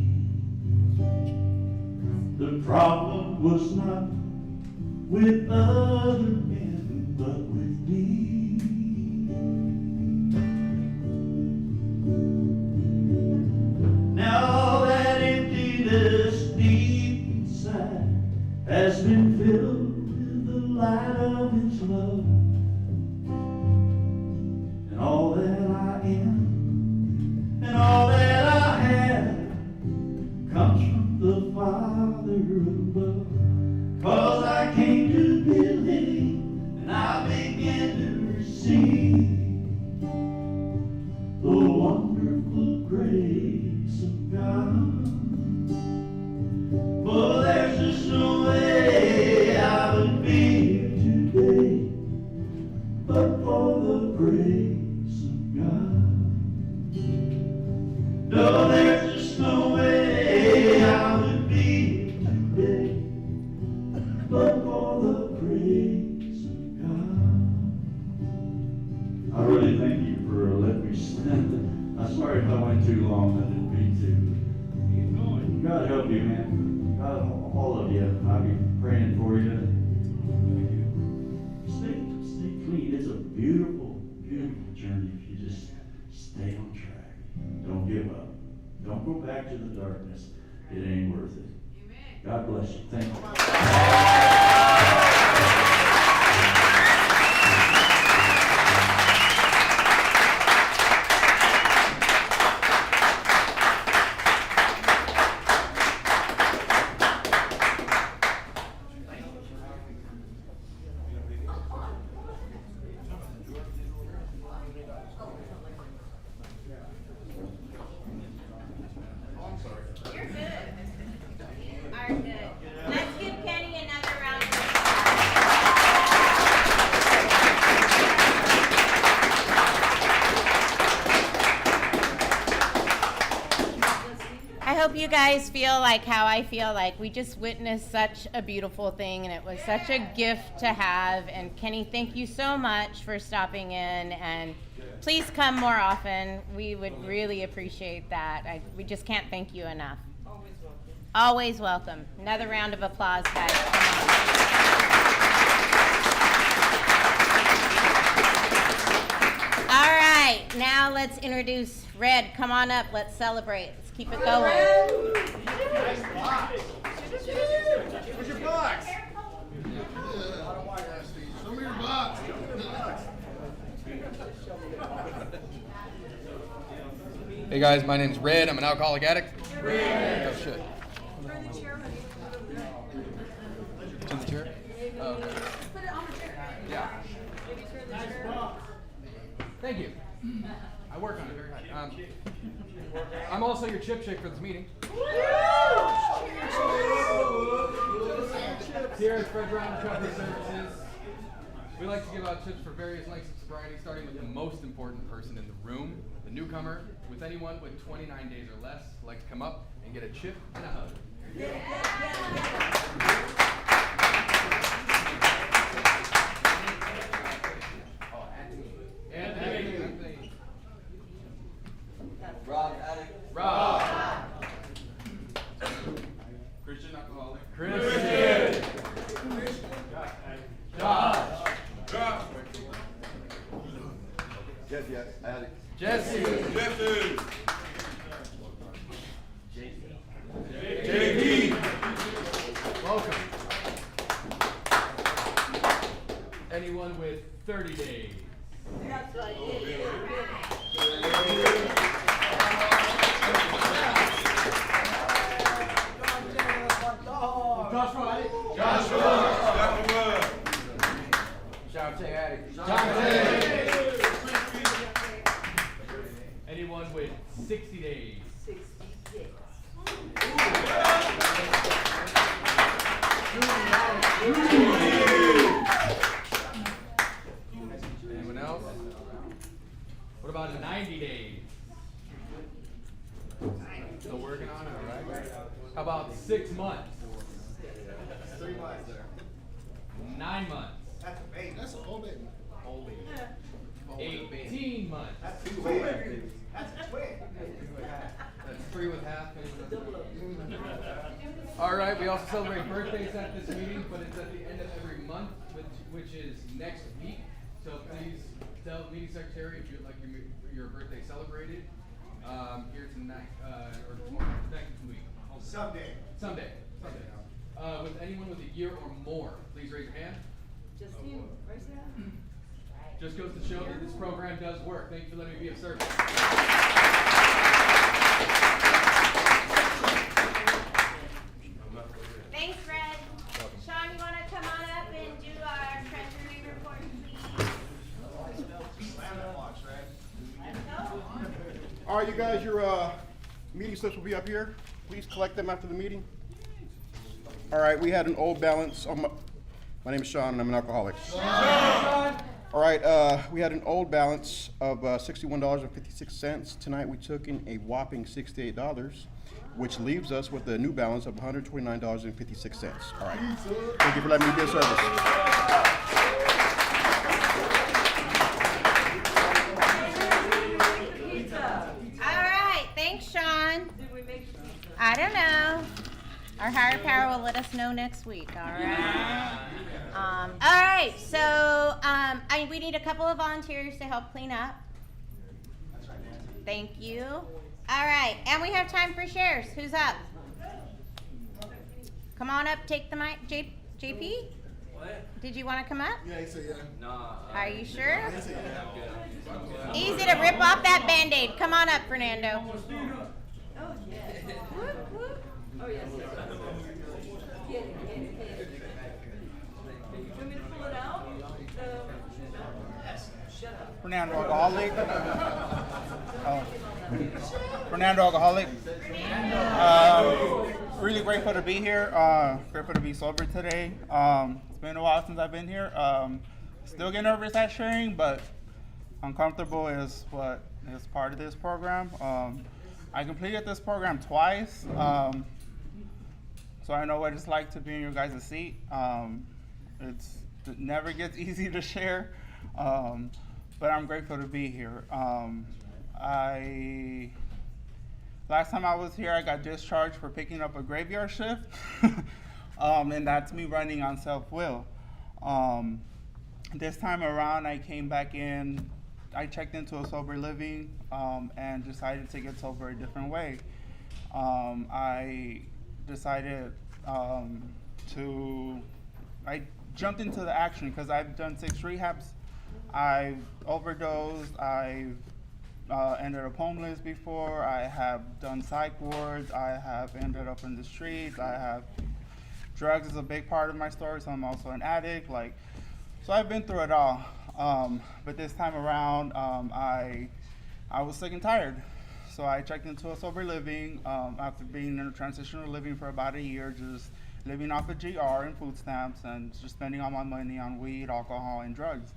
Speaker 11: The problem was not with other men, but with me. Now all that emptiness deep inside has been filled with the light of His love. And all that I am and all that I have comes from the Father above. 'Cause I came to believe and I began to receive the wonderful grace of God. For there's just no way I would be here today but for the grace of God. No, there's just no way I would be here today but for the grace of God. I really thank you for letting me stand. I'm sorry if I went too long. I didn't mean to. Keep going. God help you, man. God, all of you. I'll be praying for you. Stay clean. It's a beautiful, beautiful journey if you just stay on track. Don't give up. Don't go back to the darkness. It ain't worth it. God bless you. Thank you.
Speaker 1: You're good. Are good. Let's give Kenny another round of applause. I hope you guys feel like how I feel. Like we just witnessed such a beautiful thing, and it was such a gift to have. And Kenny, thank you so much for stopping in, and please come more often. We would really appreciate that. We just can't thank you enough.
Speaker 2: Always welcome.
Speaker 1: Always welcome. Another round of applause, guys. Come on. All right, now let's introduce Red. Come on up. Let's celebrate. Let's keep it going.
Speaker 3: Nice box. Where's your box?
Speaker 4: Show me your box.
Speaker 12: Hey guys, my name's Red. I'm an alcoholic addict. Oh, shit. To the chair? Oh, okay.
Speaker 2: Put it on the chair.
Speaker 12: Yeah.
Speaker 2: Maybe turn the chair.
Speaker 12: Thank you. I work on it very hard. I'm also your chip chick for this meeting. Here at Fred Brown Recovery Services, we like to give out chips for various lengths of sobriety, starting with the most important person in the room, the newcomer. With anyone with 29 days or less, like to come up and get a chip and a hug. Oh, Anthony.
Speaker 3: Rob, addict.
Speaker 12: Rob.
Speaker 3: Christian alcoholic.
Speaker 12: Christian. Josh.
Speaker 3: Jesse, addict.
Speaker 12: Jesse.
Speaker 3: Jesse.
Speaker 12: JP. Welcome. Anyone with 30 days?
Speaker 2: That's right.
Speaker 12: Joshua.
Speaker 6: Shantae addict.
Speaker 12: Anyone with 60 days?
Speaker 2: 66.
Speaker 12: Anyone else? What about 90 days? Still working on it, all right? How about 6 months?
Speaker 3: 3 months there.
Speaker 12: 9 months?
Speaker 3: That's a baby. That's an old baby.
Speaker 12: Old baby. 18 months.
Speaker 3: That's 2 babies. That's a twin.
Speaker 12: That's 3 with half. All right, we also celebrate birthdays at this meeting, but it's at the end of every month, which is next week. So please tell the meeting secretary if you'd like your birthday celebrated here tonight or tomorrow, next week.
Speaker 3: Someday.
Speaker 12: With anyone with a year or more, please raise your hand.
Speaker 2: Justine, where's that?
Speaker 12: Just goes to show that this program does work. Thank you for letting me be of service.
Speaker 1: Thanks, Fred. Sean, you want to come on up and do our treasury report, please?
Speaker 3: All right, you guys, your meeting slips will be up here. Please collect them after the meeting. All right, we had an old balance. My name is Sean, and I'm an alcoholic. All right, we had an old balance of $61.56. Tonight, we took in a whopping $68, which leaves us with a new balance of $129.56. All right, thank you for letting me be of service.
Speaker 1: All right, thanks, Sean.
Speaker 2: Did we make the pizza?
Speaker 1: I don't know. Our higher power will let us know next week, all right? All right, so we need a couple of volunteers to help clean up. Thank you. All right, and we have time for shares. Who's up? Come on up, take the mic. JP? What? Did you want to come up?
Speaker 3: Yeah, he said yeah.
Speaker 12: Nah.
Speaker 1: Are you sure?
Speaker 3: He said yeah.
Speaker 1: Easy to rip off that Band-Aid. Come on up, Fernando.
Speaker 2: Oh, yes. Whoop, whoop. Oh, yes. Get it. You want me to pull it out? Shut up.
Speaker 13: Fernando Alcoholic. Fernando Alcoholic. Really grateful to be here. Grateful to be sober today. It's been a while since I've been here. Still get nervous at sharing, but uncomfortable is what is part of this program. I completed this program twice, so I know what it's like to be in your guys' seat. It never gets easy to share, but I'm grateful to be here. Last time I was here, I got discharged for picking up a graveyard shift, and that's me running on self-will. This time around, I came back in, I checked into a sober living, and decided to get sober a different way. I decided I jumped into the action because I've done 6 rehabs. I've overdosed, I've ended up homeless before. I have done psych wards. I have ended up in the streets. I have drugs is a big part of my story, so I'm also an addict. Like, so I've been through it all. But this time around, I was sick and tired. So I checked into a sober living after being in a transitional living for about a year, just living off of GR and food stamps and just spending all my money on weed, alcohol, and drugs.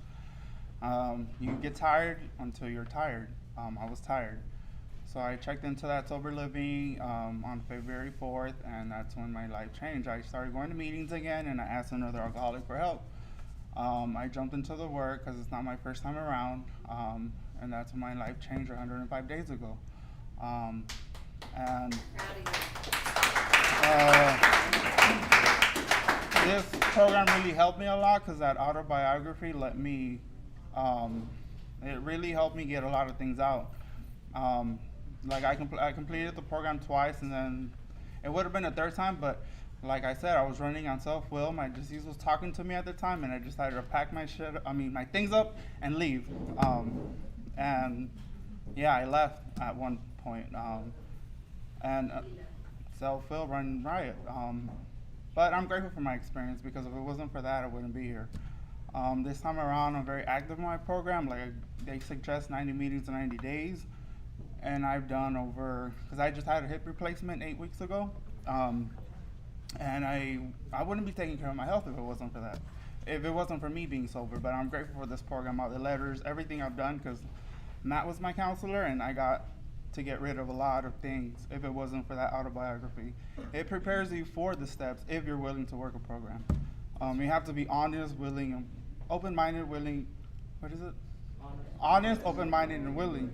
Speaker 13: You get tired until you're tired. I was tired. So I checked into that sober living on February 4th, and that's when my life changed. I started going to meetings again, and I asked another alcoholic for help. I jumped into the work because it's not my first time around, and that's when my life changed 105 days ago. This program really helped me a lot because that autobiography let me, it really helped me get a lot of things out. Like I completed the program twice, and then it would have been a third time, but like I said, I was running on self-will. My disease was talking to me at the time, and I decided to pack my things up and leave. And yeah, I left at one point, and self-will run riot. But I'm grateful for my experience, because if it wasn't for that, I wouldn't be here. This time around, I'm very active in my program. Like, they suggest 90 meetings in 90 days. And I've done over, because I just had a hip replacement 8 weeks ago. And I wouldn't be taking care of my health if it wasn't for that. If it wasn't for me being sober. But I'm grateful for this program, all the letters, everything I've done, because Matt was my counselor, and I got to get rid of a lot of things if it wasn't for that autobiography. It prepares you for the steps if you're willing to work a program. You have to be honest, willing, and open-minded, willing. What is it? Honest, open-minded, and willing.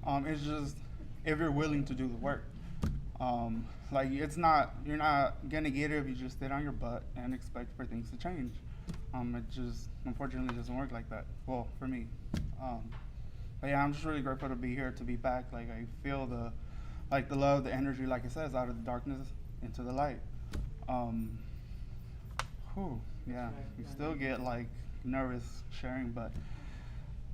Speaker 13: It's just if you're willing to do the work. Like, you're not gonna get it if you just sit on your butt and expect for things to change. It just unfortunately doesn't work like that. Well, for me. But yeah, I'm just really grateful to be here, to be back. Like, I feel the love, the energy, like it says, out of the darkness into the light. Yeah, you still get like nervous sharing, but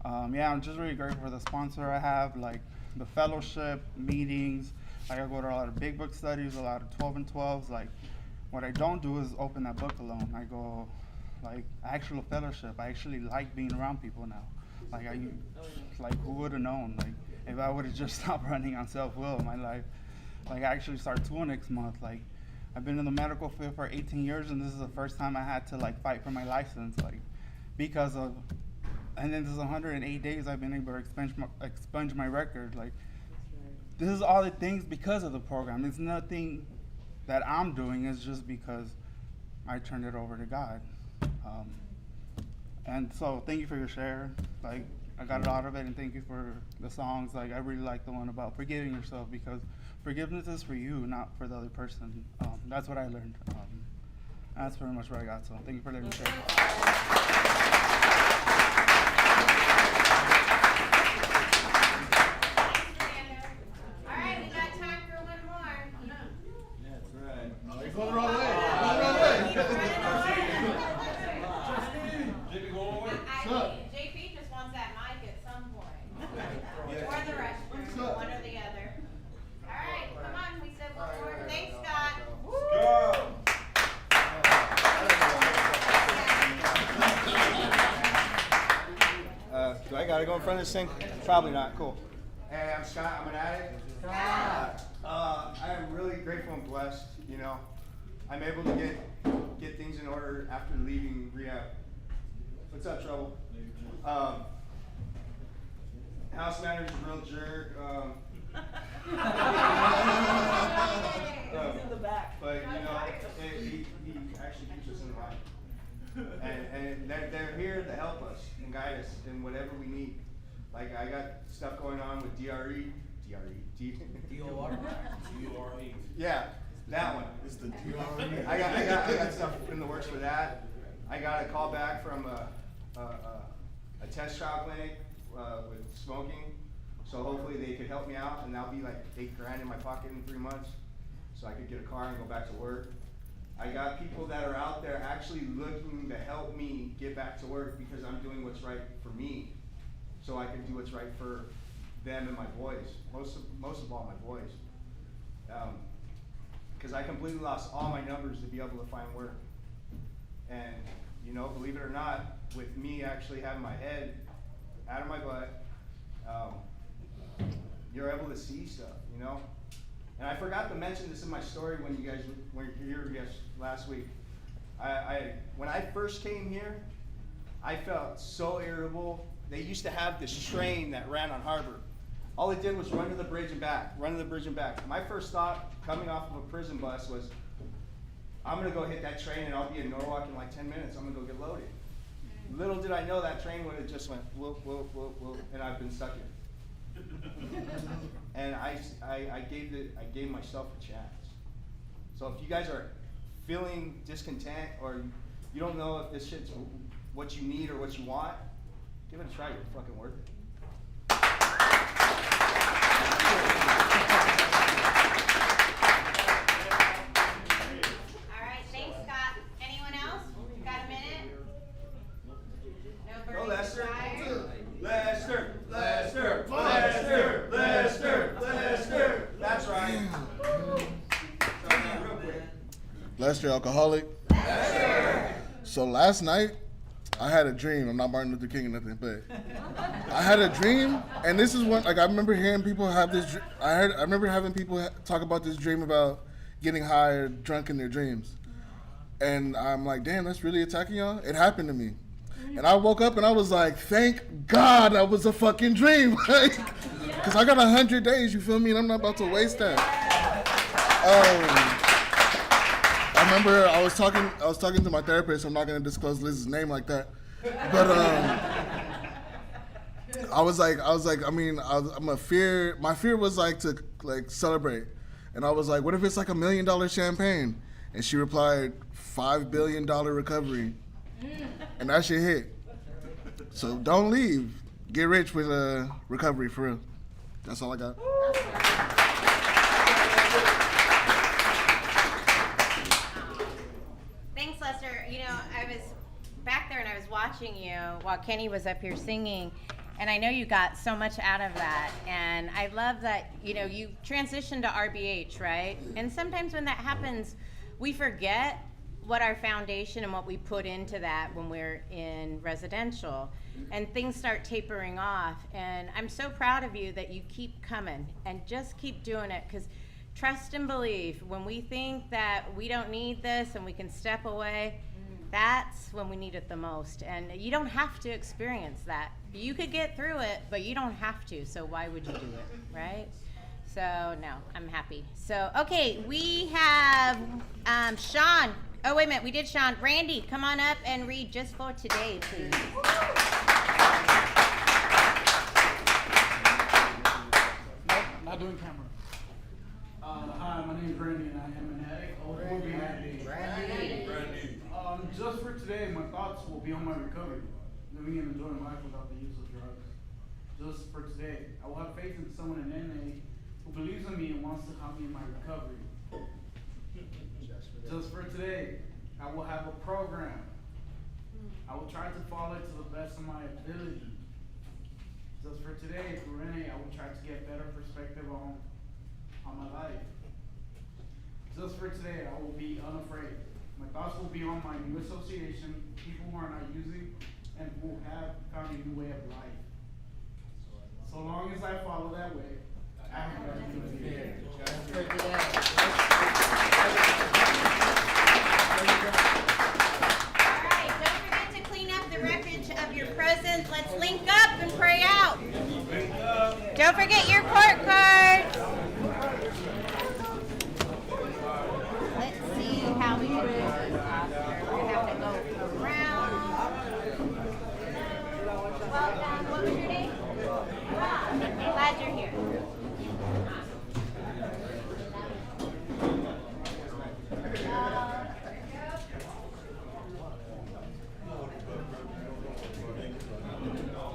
Speaker 13: yeah, I'm just really grateful for the sponsor I have, like the fellowship, meetings. I go to a lot of big book studies, a lot of 12 and 12s. Like, what I don't do is open that book alone. I go, like, actual fellowship. I actually like being around people now. Like, who would have known? Like, if I would have just stopped running on self-will in my life. Like, I actually start tour next month. Like, I've been in the medical field for 18 years, and this is the first time I had to, like, fight for my license, like, because of, and then this is 108 days I've been able to expunge my record. Like, this is all the things because of the program. It's nothing that I'm doing. It's just because I turned it over to God. And so thank you for your share. Like, I got a lot of it, and thank you for the songs. Like, I really like the one about forgiving yourself, because forgiveness is for you, not for the other person. That's what I learned. That's pretty much what I got. So thank you for letting me share.
Speaker 1: All right, we got time for one more.
Speaker 3: That's right.
Speaker 5: You're going the wrong way.
Speaker 1: JP just wants that mic at some point. Or the restroom, one or the other. All right, come on, we said one more. Thanks, Scott.
Speaker 14: Do I gotta go in front of this thing? Probably not. Cool.
Speaker 15: Hey, I'm Scott. I'm an addict. I am really grateful and blessed. You know, I'm able to get things in order after leaving rehab. What's up, Trouble? House manager's a real jerk.
Speaker 2: He's in the back.
Speaker 15: But you know, he actually keeps us in line. And they're here to help us and guide us in whatever we need. Like, I got stuff going on with DOR. Yeah, that one.
Speaker 5: It's the DRE.
Speaker 15: I got stuff in the works for that. I got a call back from a test trial clinic with smoking. So hopefully they could help me out, and that'll be like $8 grand in my pocket in 3 months, so I could get a car and go back to work. I got people that are out there actually looking to help me get back to work, because I'm doing what's right for me, so I can do what's right for them and my boys, most of all my boys. Because I completely lost all my numbers to be able to find work. And, you know, believe it or not, with me actually having my head out of my butt, you're able to see stuff, you know? And I forgot to mention this in my story when you guys were here last week. When I first came here, I felt so irritable. They used to have this train that ran on Harbor. All it did was run to the bridge and back, run to the bridge and back. My first thought coming off of a prison bus was, I'm gonna go hit that train and I'll be in Norwalk in like 10 minutes. I'm gonna go get loaded. Little did I know that train would have just went whoop, whoop, whoop, whoop, and I've been stuck here. And I gave myself a chance. So if you guys are feeling discontent or you don't know if this shit's what you need or what you want, give it a try. You're fucking worth it.
Speaker 1: All right, thanks, Scott. Anyone else? Got a minute? No
Speaker 15: Go,
Speaker 1: burning
Speaker 15: Lester.
Speaker 1: desire?
Speaker 15: Lester, Lester, Lester, Lester, Lester. That's right. Start that real quick.
Speaker 16: Lester, alcoholic.
Speaker 15: Lester.
Speaker 16: So last night, I had a dream. I'm not Martin Luther King or nothing, but I had a dream, and this is what, like, I remember hearing people have this. I remember having people talk about this dream about getting high or drunk in their dreams, and I'm like, damn, that's really attacking y'all. It happened to me, and I woke up and I was like, thank God that was a fucking dream, like, because I got 100 days. You feel me? And I'm not about to waste that. I remember I was talking to my therapist. I'm not gonna disclose Liz's name like that, but my fear was like to celebrate, and I was like, what if it's like $1 million champagne? And she replied, $5 billion recovery, and that shit hit. So don't leave, get rich with recovery for real. That's all I got.
Speaker 1: Thanks, Lester. You know, I was back there and I was watching you while Kenny was up here singing, and I know you got so much out of that. And I love that, you know, you transitioned to RBH, right? And sometimes when that happens, we forget what our foundation and what we put into that when we're in residential, and things start tapering off. And I'm so proud of you that you keep coming and just keep doing it, because trust and believe, when we think that we don't need this and we can step away, that's when we need it the most. And you don't have to experience that. You could get through it, but you don't have to, so why would you do it, right? So no, I'm happy. So, okay, we have Sean. Oh, wait a minute, we did Sean. Randy, come on up and read Just for Today, please.
Speaker 7: Not doing camera. Hi, my name is Randy and I am an addict. Just for today, my thoughts will be on my recovery, living and enjoying life without the use of drugs. Just for today, I will have faith in someone in NA who believes in me and wants to help me in my recovery. Just for today, I will have a program. I will try to follow it to the best of my ability. Just for today, through NA, I will try to get better perspective on my life. Just for today, I will be unafraid. My thoughts will be on my new association, people who are not using and who have found a new way of life. So long as I follow that way, I have nothing to fear. Just for today.
Speaker 1: All right, don't forget to clean up the wreckage of your presents. Let's link up and pray out. Don't forget your court cards. Let's see how we do this, Oscar. We're gonna have to go around. Well done. What was your name? Glad you're here.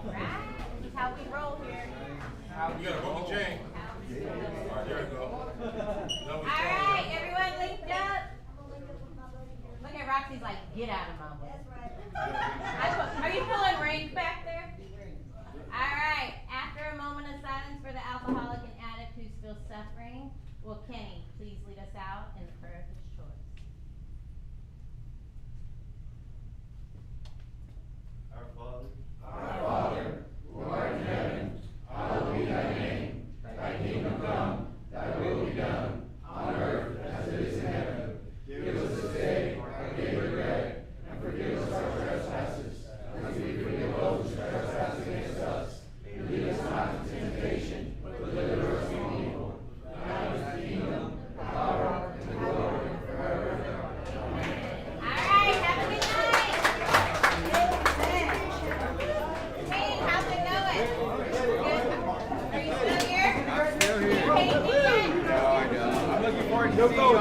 Speaker 1: That's how we roll here.
Speaker 17: You got a booking chain. All right, there we go.
Speaker 1: All right, everyone linked up. Look at Roxy's like, get out of my way. Are you pulling rank back there? All right, after a moment of silence
Speaker 17: No go.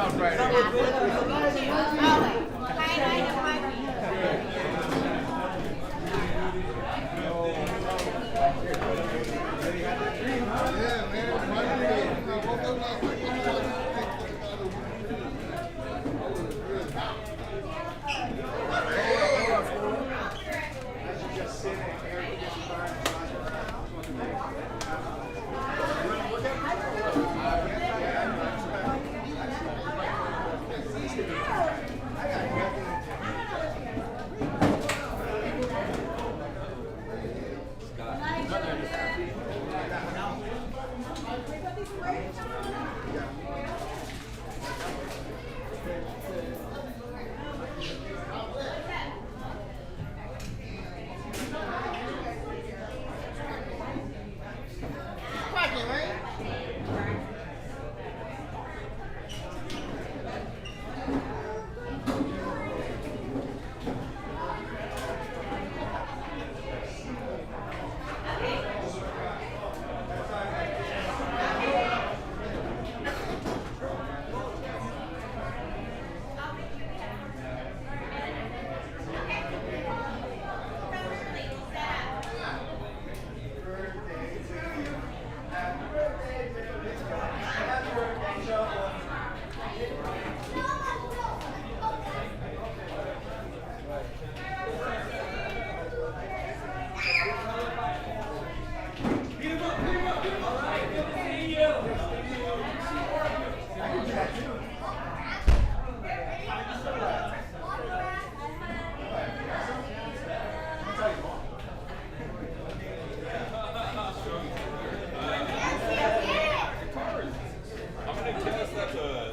Speaker 18: I'm gonna guess that's a